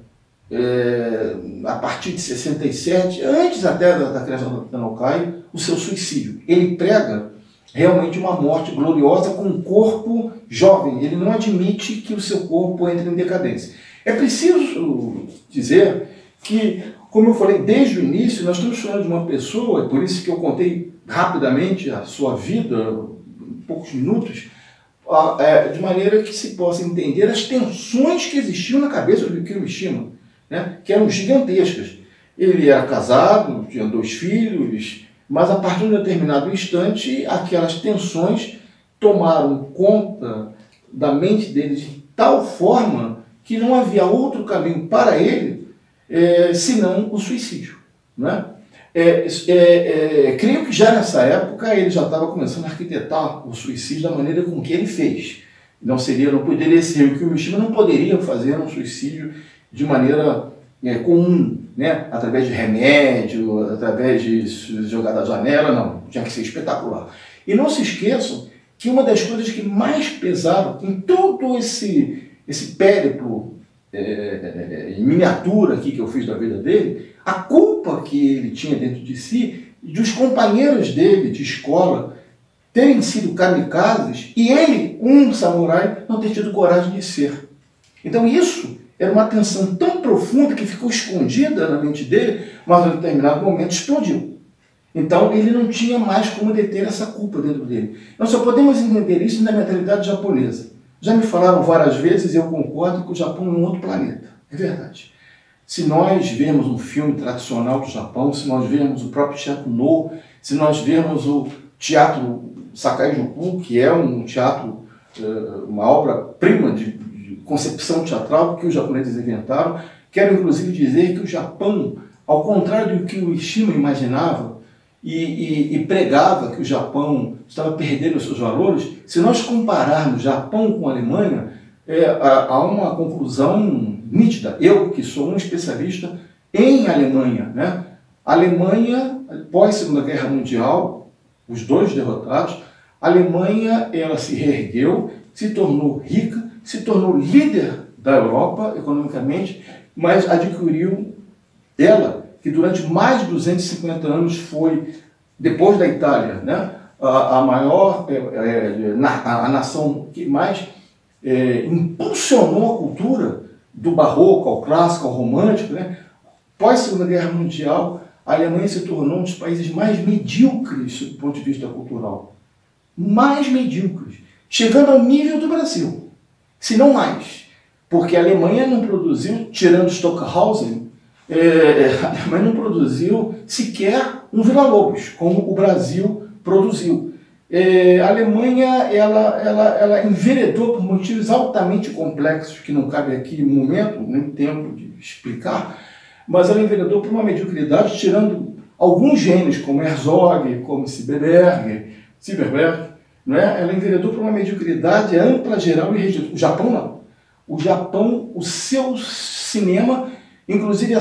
a partir de 67, antes até da criação da Tanokai, o seu suicídio. Ele prega realmente uma morte gloriosa com um corpo jovem. Ele não admite que o seu corpo entre em decadência. É preciso dizer que, como eu falei desde o início, nós estamos falando de uma pessoa, por isso que eu contei rapidamente a sua vida, em poucos minutos, de maneira que se possa entender as tensões que existiam na cabeça do Yukio Mishima, né, que eram gigantescas. Ele era casado, tinha 2 filhos, mas a partir de um determinado instante, aquelas tensões tomaram conta da mente dele de tal forma que não havia outro caminho para ele senão o suicídio. Né? Creio que já nessa época ele já estava começando a arquitetar o suicídio da maneira com que ele fez. Não poderia ser, o que o Mishima não poderia fazer um suicídio de maneira comum, né? Através de remédio, através de jogar da janela, não, tinha que ser espetacular. E não se esqueçam que uma das coisas que mais pesaram em todo esse périplo em miniatura aqui que eu fiz da vida dele, a culpa que ele tinha dentro de si, dos companheiros dele de escola terem sido kamikazes e ele, um samurai, não ter tido coragem de ser. Então isso era uma tensão tão profunda que ficou escondida na mente dele, mas em determinado momento explodiu. Então ele não tinha mais como deter essa culpa dentro dele. Nós só podemos entender isso na mentalidade japonesa. Já me falaram várias vezes e eu concordo que o Japão é um outro planeta. É verdade. Se nós vemos um filme tradicional do Japão, se nós vemos o próprio teatro No, se nós vemos o teatro Sakai-Juku, que é um teatro, uma obra-prima de concepção teatral que os japoneses inventaram, quero inclusive dizer que o Japão, ao contrário do que o Mishima imaginava e pregava que o Japão estava perdendo os seus valores, se nós compararmos Japão com a Alemanha, há uma conclusão nítida. Eu, que sou um especialista em Alemanha, né? A Alemanha, pós Segunda Guerra Mundial, os 2 derrotados, a Alemanha ela se reergueu, se tornou rica, se tornou líder da Europa economicamente, mas adquiriu ela, que durante mais de 250 anos foi, depois da Itália, né, a maior, a nação que mais impulsionou a cultura do barroco ao clássico, ao romântico. Né? Pós Segunda Guerra Mundial, a Alemanha se tornou um dos países mais medíocres do ponto de vista cultural. Mais medíocres, chegando ao nível do Brasil. Se não mais, porque a Alemanha não produziu, tirando Stockhausen, a Alemanha não produziu sequer um Villa-Lobos, como o Brasil produziu. A Alemanha ela enveredou por motivos altamente complexos, que não cabe aqui no momento, nem tempo de explicar, mas ela enveredou por uma mediocridade, tirando alguns gênios, como Herzog, como Silberberg, não é? Ela enveredou por uma mediocridade ampla, geral e restrita. O Japão não. O Japão, o seu cinema, inclusive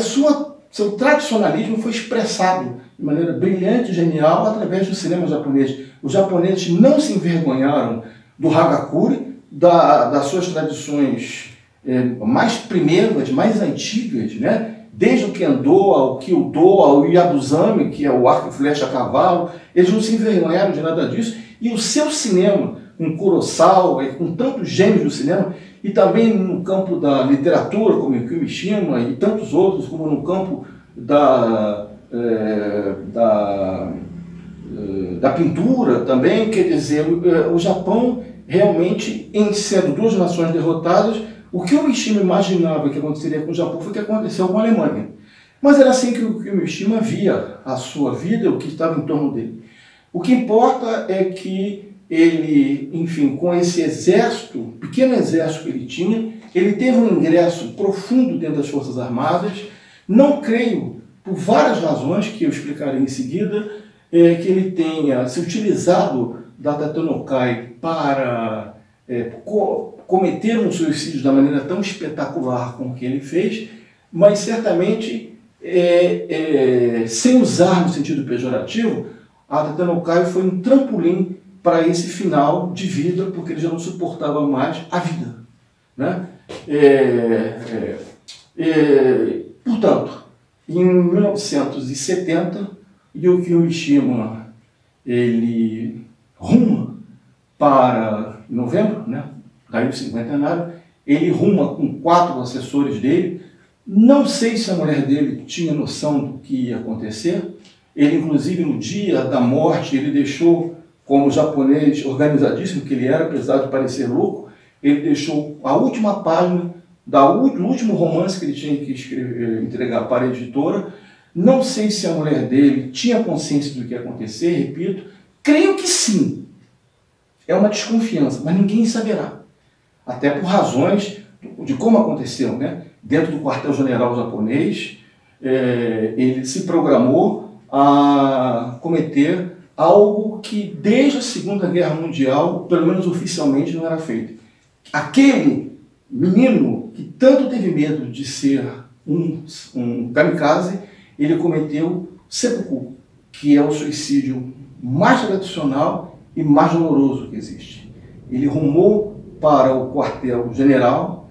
seu tradicionalismo foi expressado de maneira brilhante e genial através do cinema japonês. Os japoneses não se envergonharam do Hagakure, das suas tradições mais primeiras, mais antigas, né? Desde o Kendo, ao Kyudo, ao Yabuzame, que é o arco e flecha a cavalo. Eles não se envergonharam de nada disso. E o seu cinema, com Kurosawa e com tantos gênios do cinema, e também no campo da literatura, como o Mishima e tantos outros, como no campo da pintura também, quer dizer, o Japão realmente, em sendo 2 nações derrotadas, o que o Mishima imaginava que aconteceria com o Japão foi o que aconteceu com a Alemanha. Mas era assim que o Mishima via a sua vida, o que estava em torno dele. O que importa é que ele, enfim, com esse exército, pequeno exército que ele tinha, ele teve um ingresso profundo dentro das Forças Armadas. Não creio, por várias razões que eu explicarei em seguida, que ele tenha se utilizado da Tanokai para cometer um suicídio da maneira tão espetacular como que ele fez, mas certamente sem usar no sentido pejorativo, a Tatiana Ocávio foi um trampolim para esse final de vida, porque ele já não suportava mais a vida, né? Portanto, em 1970, Yukio Mishima ele ruma para novembro, né? Daí o cinquentenário, ele ruma com 4 assessores dele. Não sei se a mulher dele tinha noção do que ia acontecer. Ele, inclusive, no dia da morte, ele deixou, como japonês organizadíssimo que ele era, apesar de parecer louco, ele deixou a última página do último romance que ele tinha que entregar para a editora. Não sei se a mulher dele tinha consciência do que ia acontecer, repito. Creio que sim. É uma desconfiança, mas ninguém saberá. Até por razões de como aconteceu, né? Dentro do quartel-general japonês, ele se programou a cometer algo que desde a Segunda Guerra Mundial, pelo menos oficialmente, não era feito. Aquele menino que tanto teve medo de ser um kamikaze, ele cometeu seppuku, que é o suicídio mais tradicional e mais doloroso que existe. Ele rumou para o quartel-general,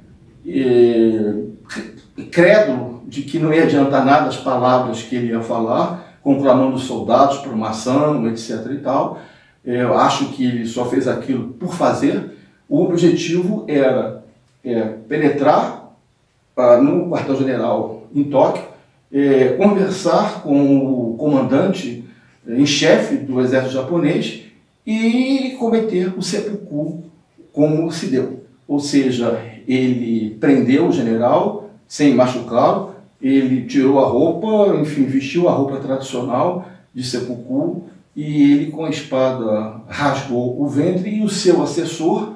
crédulo de que não ia adiantar nada as palavras que ele ia falar, conclamando os soldados por uma ação, etc. e tal. Eu acho que ele só fez aquilo por fazer. O objetivo era penetrar no quartel-general em Tóquio, conversar com o comandante em chefe do exército japonês e cometer o seppuku como se deu. Ou seja, ele prendeu o general sem machucá-lo, ele tirou a roupa, enfim, vestiu a roupa tradicional de seppuku e ele com a espada rasgou o ventre e o seu assessor,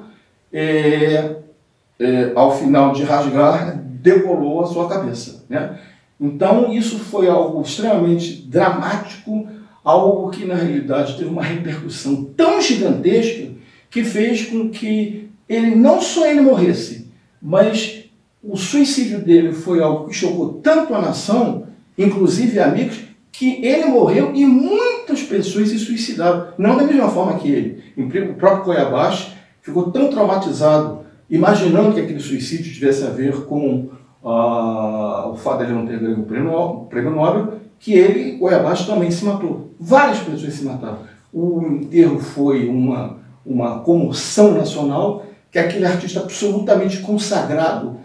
ao final de rasgar, degolou a sua cabeça, né? Então isso foi algo extremamente dramático, algo que na realidade teve uma repercussão tão gigantesca que fez com que ele não só ele morresse, mas o suicídio dele foi algo que chocou tanto a nação, inclusive amigos, que ele morreu e muitas pessoas se suicidaram, não da mesma forma que ele. O próprio Koyabashi ficou tão traumatizado, imaginando que aquele suicídio tivesse a ver com o fato de ele não ter ganho o prêmio Nobel, que ele, Koyabashi, também se matou. Várias pessoas se mataram. O enterro foi uma comoção nacional, que aquele artista absolutamente consagrado,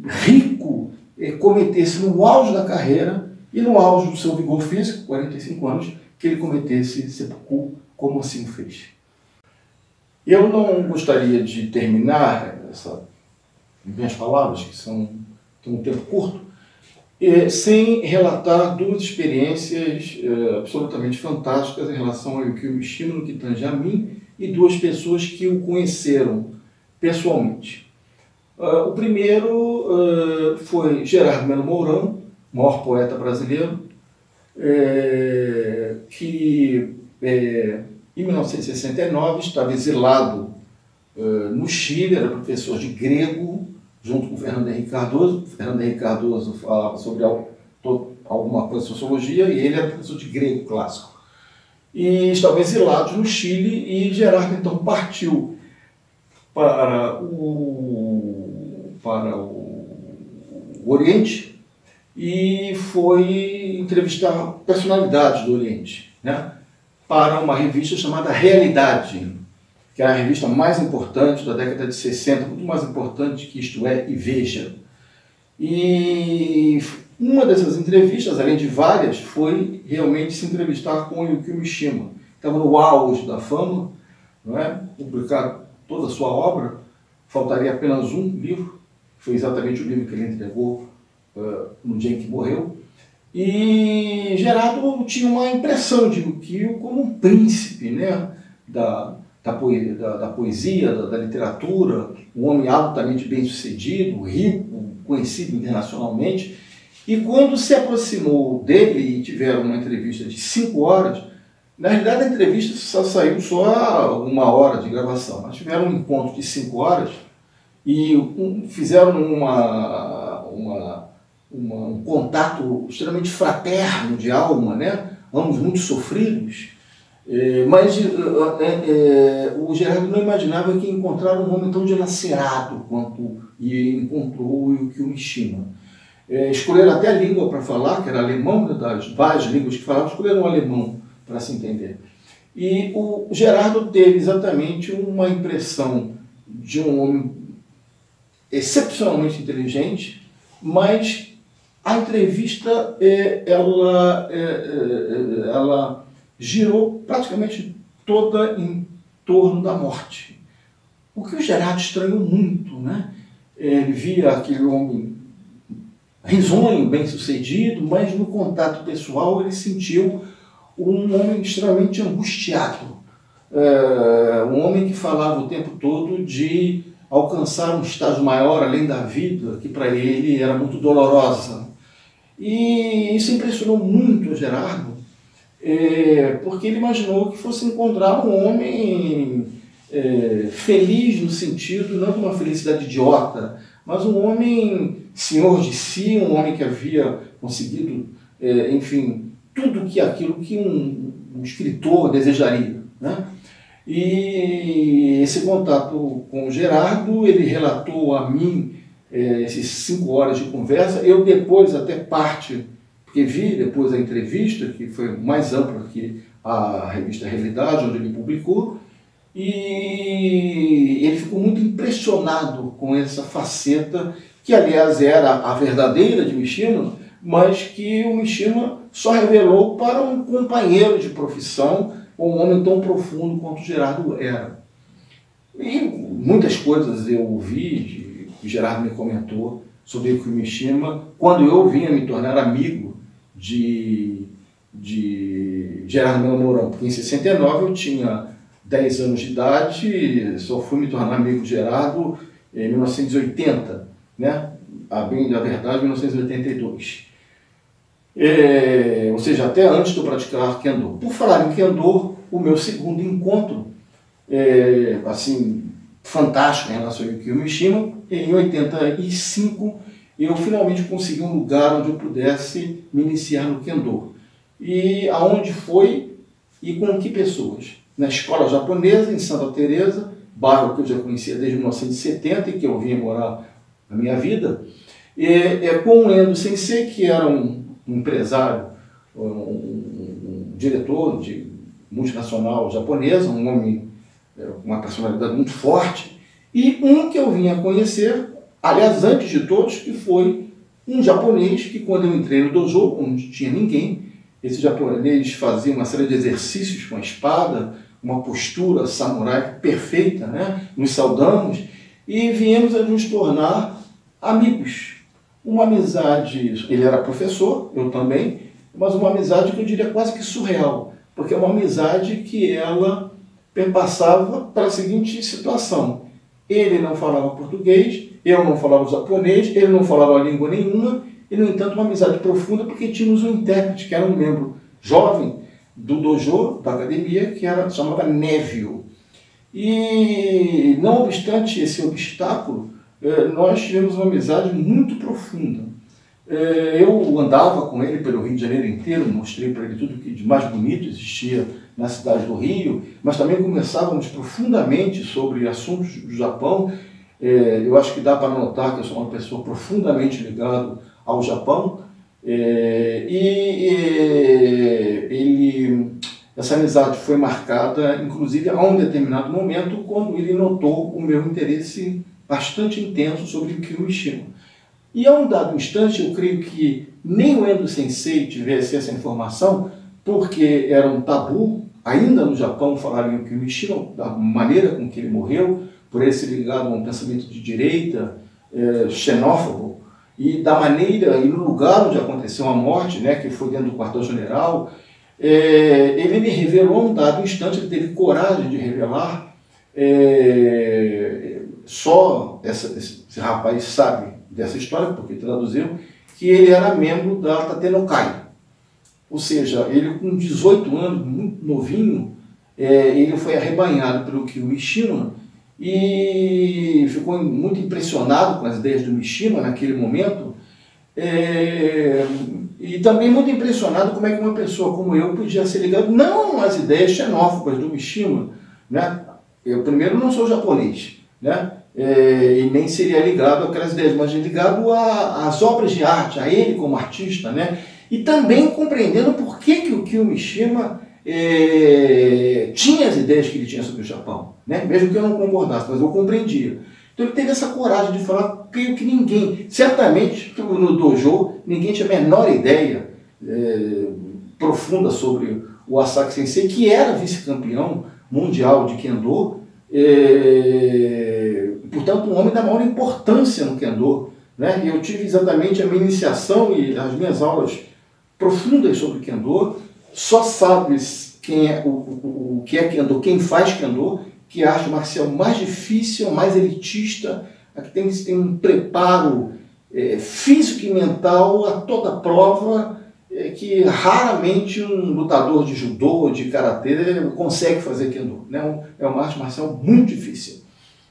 rico, cometesse no auge da carreira e no auge do seu vigor físico, 45 anos, que ele cometesse seppuku como assim o fez. Eu não gostaria de terminar minhas palavras, que tem um tempo curto, sem relatar 2 experiências absolutamente fantásticas em relação ao Yukio Mishima, no que tange a mim, e 2 pessoas que o conheceram pessoalmente. O primeiro foi Gerardo Melo Mourão, maior poeta brasileiro, que em 1969 estava exilado no Chile, era professor de grego, junto com Fernando Henrique Cardoso. Fernando Henrique Cardoso falava sobre alguma coisa de sociologia e ele era professor de grego clássico. E estava exilado no Chile e Gerardo então partiu para o Oriente e foi entrevistar personalidades do Oriente, né, para uma revista chamada Realidade, que é a revista mais importante da década de 60, muito mais importante que Isto É e Veja. E uma dessas entrevistas, além de várias, foi realmente se entrevistar com o Yukio Mishima. Estava no auge da fama, não é? Publicar toda a sua obra, faltaria apenas um livro, foi exatamente o livro que ele entregou no dia em que morreu. E Gerardo tinha uma impressão de Yukio como um príncipe, né, da poesia, da literatura, um homem altamente bem-sucedido, rico, conhecido internacionalmente. E quando se aproximou dele e tiveram uma entrevista de 5 horas, na realidade a entrevista só saiu só 1 hora de gravação, mas tiveram um encontro de 5 horas e fizeram um contato extremamente fraterno de alma, né? Ambos muito sofridos, mas o Gerardo não imaginava que ia encontrar um homem tão dilacerado quanto encontrou o Yukio Mishima. Escolheram até a língua para falar, que era alemão, né, das várias línguas que falavam, escolheram o alemão para se entender. E o Gerardo teve exatamente uma impressão de um homem excepcionalmente inteligente, mas a entrevista ela girou praticamente toda em torno da morte. O que o Gerardo estranhou muito, né? Ele via aquele homem risonho, bem-sucedido, mas no contato pessoal ele sentiu um homem extremamente angustiado. Um homem que falava o tempo todo de alcançar um estágio maior além da vida, que para ele era muito dolorosa. E isso impressionou muito o Gerardo, porque ele imaginou que fosse encontrar um homem feliz no sentido, não de uma felicidade idiota, mas um homem senhor de si, um homem que havia conseguido, enfim, tudo aquilo que um escritor desejaria, né? E esse contato com o Gerardo, ele relatou a mim esses 5 horas de conversa. Eu depois, até parte, porque vi depois a entrevista, que foi mais ampla que a revista Realidade, onde ele publicou, e ele ficou muito impressionado com essa faceta, que aliás era a verdadeira de Mishima, mas que o Mishima só revelou para um companheiro de profissão, um homem tão profundo quanto o Gerardo era. E muitas coisas eu ouvi, que o Gerardo me comentou sobre o Mishima, quando eu vinha me tornar amigo de Gerardo Mourão, porque em 69 eu tinha 10 anos de idade, só fui me tornar amigo de Gerardo em 1980, né? A bem da verdade, 1982. Ou seja, até antes de eu praticar Kendo. Por falar em Kendo, o meu segundo encontro, assim, fantástico em relação ao Yukio Mishima, em 85 eu finalmente consegui um lugar onde eu pudesse me iniciar no Kendo. E aonde foi e com que pessoas? Na escola japonesa, em Santa Teresa, bairro que eu já conhecia desde 1970 e que eu vinha morar na minha vida, com o Endo Sensei, que era um empresário, um diretor de multinacional japonesa, um homem com uma personalidade muito forte, e um que eu vinha conhecer, aliás, antes de todos, que foi um japonês que, quando eu entrei no dojo, onde tinha ninguém, esse japonês fazia uma série de exercícios com a espada, uma postura samurai perfeita, né? Nos saudamos e viemos a nos tornar amigos. Uma amizade, ele era professor, eu também, mas uma amizade que eu diria quase que surreal, porque é uma amizade que ela perpassava para a seguinte situação: ele não falava português, eu não falava japonês, ele não falava língua nenhuma, e no entanto uma amizade profunda, porque tínhamos um intérprete que era um membro jovem do dojo, da academia, que chamava Neville. E não obstante esse obstáculo, nós tivemos uma amizade muito profunda. Eu andava com ele pelo Rio de Janeiro inteiro, mostrei para ele tudo que de mais bonito existia na cidade do Rio, mas também conversávamos profundamente sobre assuntos do Japão. Eu acho que dá para notar que eu sou uma pessoa profundamente ligada ao Japão. Essa amizade foi marcada, inclusive, a um determinado momento, quando ele notou o meu interesse bastante intenso sobre o Yukio Mishima. E a um dado instante, eu creio que nem o Endo Sensei tivesse essa informação, porque era um tabu, ainda no Japão, falar em Yukio Mishima, da maneira com que ele morreu, por ele ser ligado a um pensamento de direita, xenófobo, e da maneira e no lugar onde aconteceu a morte, né, que foi dentro do quartel-general. Ele me revelou um dado instante, ele teve coragem de revelar, só esse rapaz sabe dessa história, porque traduziu, que ele era membro da Tatenokai. Ou seja, ele com 18 anos, muito novinho, ele foi arrebanhado pelo Yukio Mishima e ficou muito impressionado com as ideias do Mishima naquele momento, E também muito impressionado como é que uma pessoa como eu podia ser ligado, não às ideias xenófobas do Mishima, né? Eu primeiro não sou japonês, né? E nem seria ligado àquelas ideias, mas ligado às obras de arte, a ele como artista, né? E também compreendendo por que o Kiyo Mishima tinha as ideias que ele tinha sobre o Japão, né? Mesmo que eu não concordasse, mas eu compreendia. Então ele teve essa coragem de falar, creio que ninguém, certamente no dojo, ninguém tinha a menor ideia profunda sobre o Asaki Sensei, que era vice-campeão mundial de Kendo, portanto um homem da maior importância no Kendo, né? Eu tive exatamente a minha iniciação e as minhas aulas profundas sobre Kendo, só sabes quem é o que é Kendo, quem faz Kendo, que é a arte marcial mais difícil, mais elitista, a que tem um preparo físico e mental a toda prova, que raramente um lutador de judô, de karatê, consegue fazer Kendo, né? É uma arte marcial muito difícil,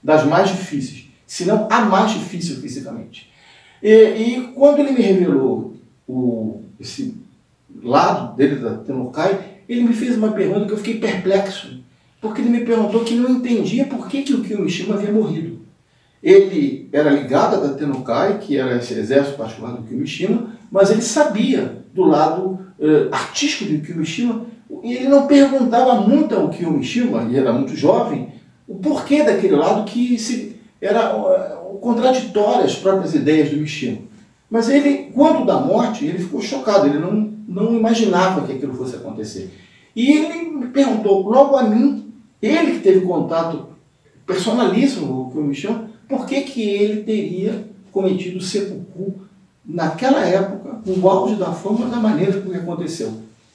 das mais difíceis, se não a mais difícil fisicamente. E quando ele me revelou esse lado dele da Tennokai, ele me fez uma pergunta que eu fiquei perplexo, porque ele me perguntou que não entendia por que o Kiyo Mishima havia morrido. Ele era ligado à Tennokai, que era esse exército particular do Kiyo Mishima, mas ele sabia do lado artístico do Kiyo Mishima, e ele não perguntava muito ao Kiyo Mishima, e era muito jovem, o porquê daquele lado que era contraditório às próprias ideias do Mishima. Mas ele, quando da morte, ele ficou chocado, ele não imaginava que aquilo fosse acontecer. E ele me perguntou, logo a mim, ele que teve contato personalíssimo com o Mishima, por que ele teria cometido seppuku naquela época, no auge da fama, da maneira como aconteceu.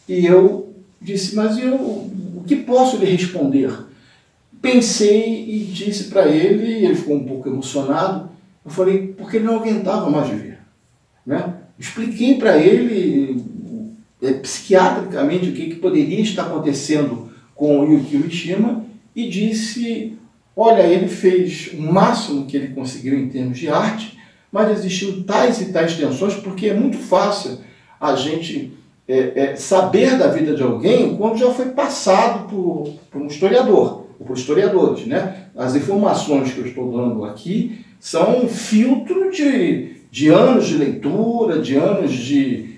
E eu disse, mas o que posso lhe responder? Pensei e disse para ele, e ele ficou um pouco emocionado, eu falei, porque ele não aguentava mais viver, né? Expliquei para ele psiquiatricamente o que poderia estar acontecendo com o Kiyo Mishima e disse, olha, ele fez o máximo que ele conseguiu em termos de arte, mas existiam tais e tais tensões, porque é muito fácil a gente saber da vida de alguém quando já foi passado por um historiador, ou por historiadores, né? As informações que eu estou dando aqui são um filtro de anos de leitura, de anos de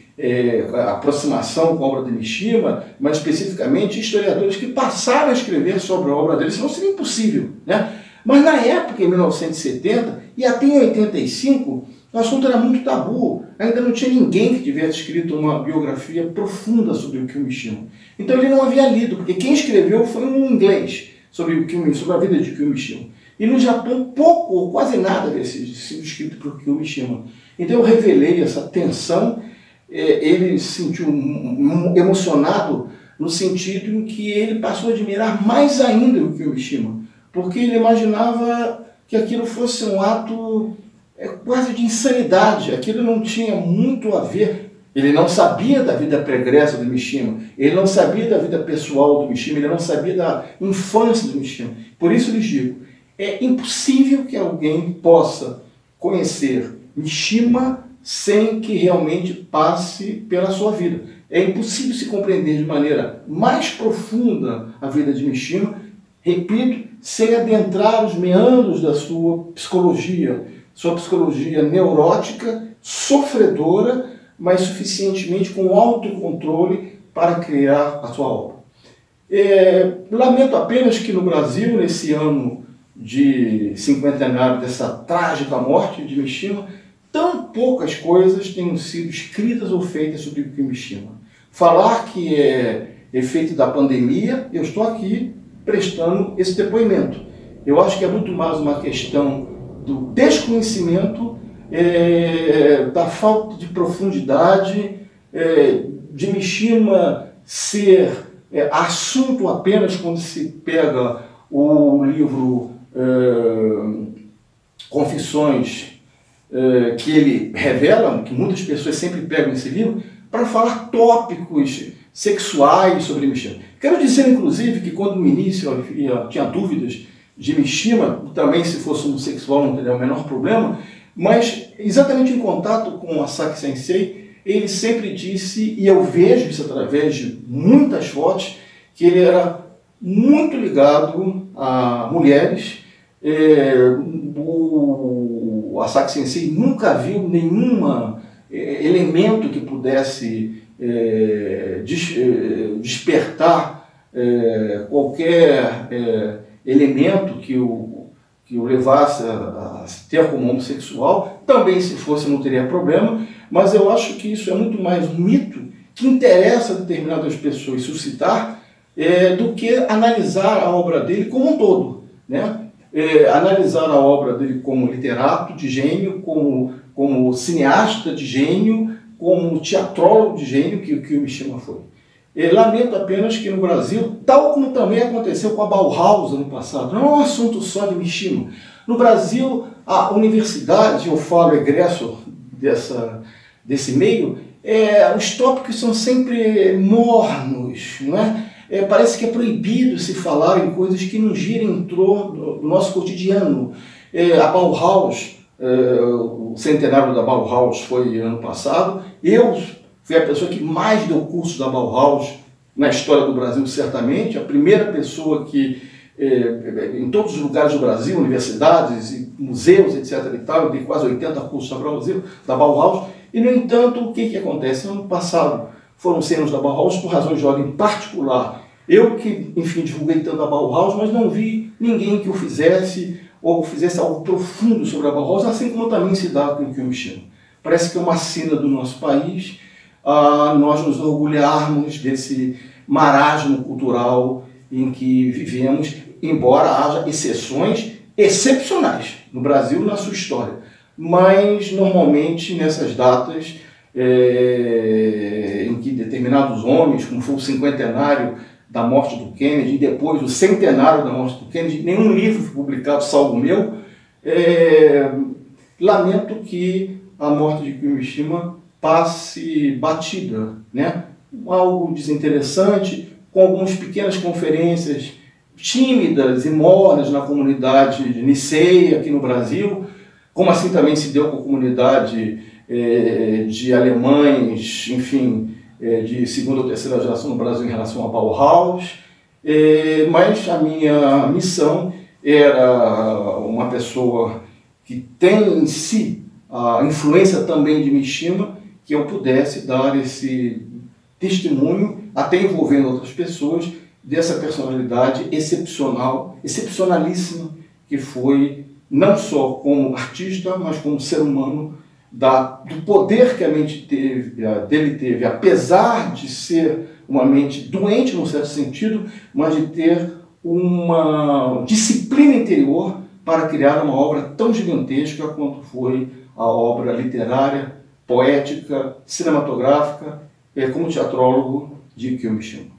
aproximação com a obra de Mishima, mas especificamente historiadores que passaram a escrever sobre a obra dele, senão seria impossível, né? Mas na época, em 1970, e até em 85, o assunto era muito tabu, ainda não tinha ninguém que tivesse escrito uma biografia profunda sobre o Kiyo Mishima. Então ele não havia lido, porque quem escreveu foi um inglês sobre a vida de Kiyo Mishima. E no Japão, pouco ou quase nada havia sido escrito por Kiyo Mishima. Então eu revelei essa tensão. Ele se sentiu emocionado no sentido em que ele passou a admirar mais ainda o Kiyo Mishima, porque ele imaginava que aquilo fosse um ato quase de insanidade, aquilo não tinha muito a ver. Ele não sabia da vida pregressa do Mishima, ele não sabia da vida pessoal do Mishima, ele não sabia da infância do Mishima. Por isso lhes digo, é impossível que alguém possa conhecer Mishima sem que realmente passe pela sua vida. É impossível se compreender de maneira mais profunda a vida de Mishima, repito, sem adentrar os meandros da sua psicologia neurótica, sofredora, mas suficientemente com autocontrole para criar a sua obra. Lamento apenas que no Brasil, nesse ano de cinquentenário dessa trágica morte de Mishima, tão poucas coisas tenham sido escritas ou feitas sobre o Kiyo Mishima. Falar que é efeito da pandemia, eu estou aqui prestando esse depoimento. Eu acho que é muito mais uma questão do desconhecimento, da falta de profundidade, de Mishima ser assunto apenas quando se pega o livro Confissões, que ele revela, que muitas pessoas sempre pegam esse livro, para falar tópicos sexuais sobre Mishima. Quero dizer, inclusive, que quando no início eu tinha dúvidas de Mishima, também se fosse homossexual não teria o menor problema, Mas, exatamente em contato com a Saki Sensei, ele sempre disse, e eu vejo isso através de muitas fotos, que ele era muito ligado a mulheres. A Saki Sensei nunca viu nenhum elemento que pudesse despertar qualquer elemento que o levasse a se ter como homossexual. Também, se fosse, não teria problema, mas eu acho que isso é muito mais um mito que interessa a determinadas pessoas suscitar do que analisar a obra dele como um todo, né? Analisar a obra dele como literato de gênio, como cineasta de gênio, como teatrólogo de gênio, que o Mishima foi. Lamento apenas que no Brasil, tal como também aconteceu com a Bauhaus no passado, não é um assunto só de Mishima. No Brasil, a universidade, eu falo egresso desse meio, os tópicos são sempre mornos, não é? Parece que é proibido se falar em coisas que não giram em torno do nosso cotidiano. A Bauhaus, o centenário da Bauhaus foi ano passado. Eu fui a pessoa que mais deu curso da Bauhaus na história do Brasil, certamente. A primeira pessoa que, em todos os lugares do Brasil, universidades e museus, etc. e tal, eu dei quase 80 cursos da Bauhaus. E, no entanto, o que acontece? Ano passado foram cenas da Bauhaus por razões de ordem particular. Eu que, enfim, divulguei tanto a Bauhaus, mas não vi ninguém que o fizesse ou fizesse algo profundo sobre a Bauhaus, assim como também se dá com o Mishima. Parece que é uma sina do nosso país nós nos orgulharmos desse marasmo cultural em que vivemos, embora haja exceções excepcionais no Brasil na sua história. Mas, normalmente, nessas datas em que determinados homens, como foi o cinquentenário da morte do Kennedy, e depois o centenário da morte do Kennedy, nenhum livro foi publicado, salvo o meu, lamento que a morte de Mishima passe batida, né? Algo desinteressante, com algumas pequenas conferências tímidas e mornas na comunidade de Nisei, aqui no Brasil, como assim também se deu com a comunidade de alemães, enfim, de segunda ou terceira geração no Brasil em relação a Bauhaus, mas a minha missão era uma pessoa que tem em si a influência também de Mishima, que eu pudesse dar esse testemunho, até envolvendo outras pessoas, dessa personalidade excepcional, excepcionalíssima, que foi não só como artista, mas como ser humano, do poder que a mente dele teve, apesar de ser uma mente doente, num certo sentido, mas de ter uma disciplina interior para criar uma obra tão gigantesca quanto foi a obra literária, poética, cinematográfica, como teatrólogo de Kyo Mishima.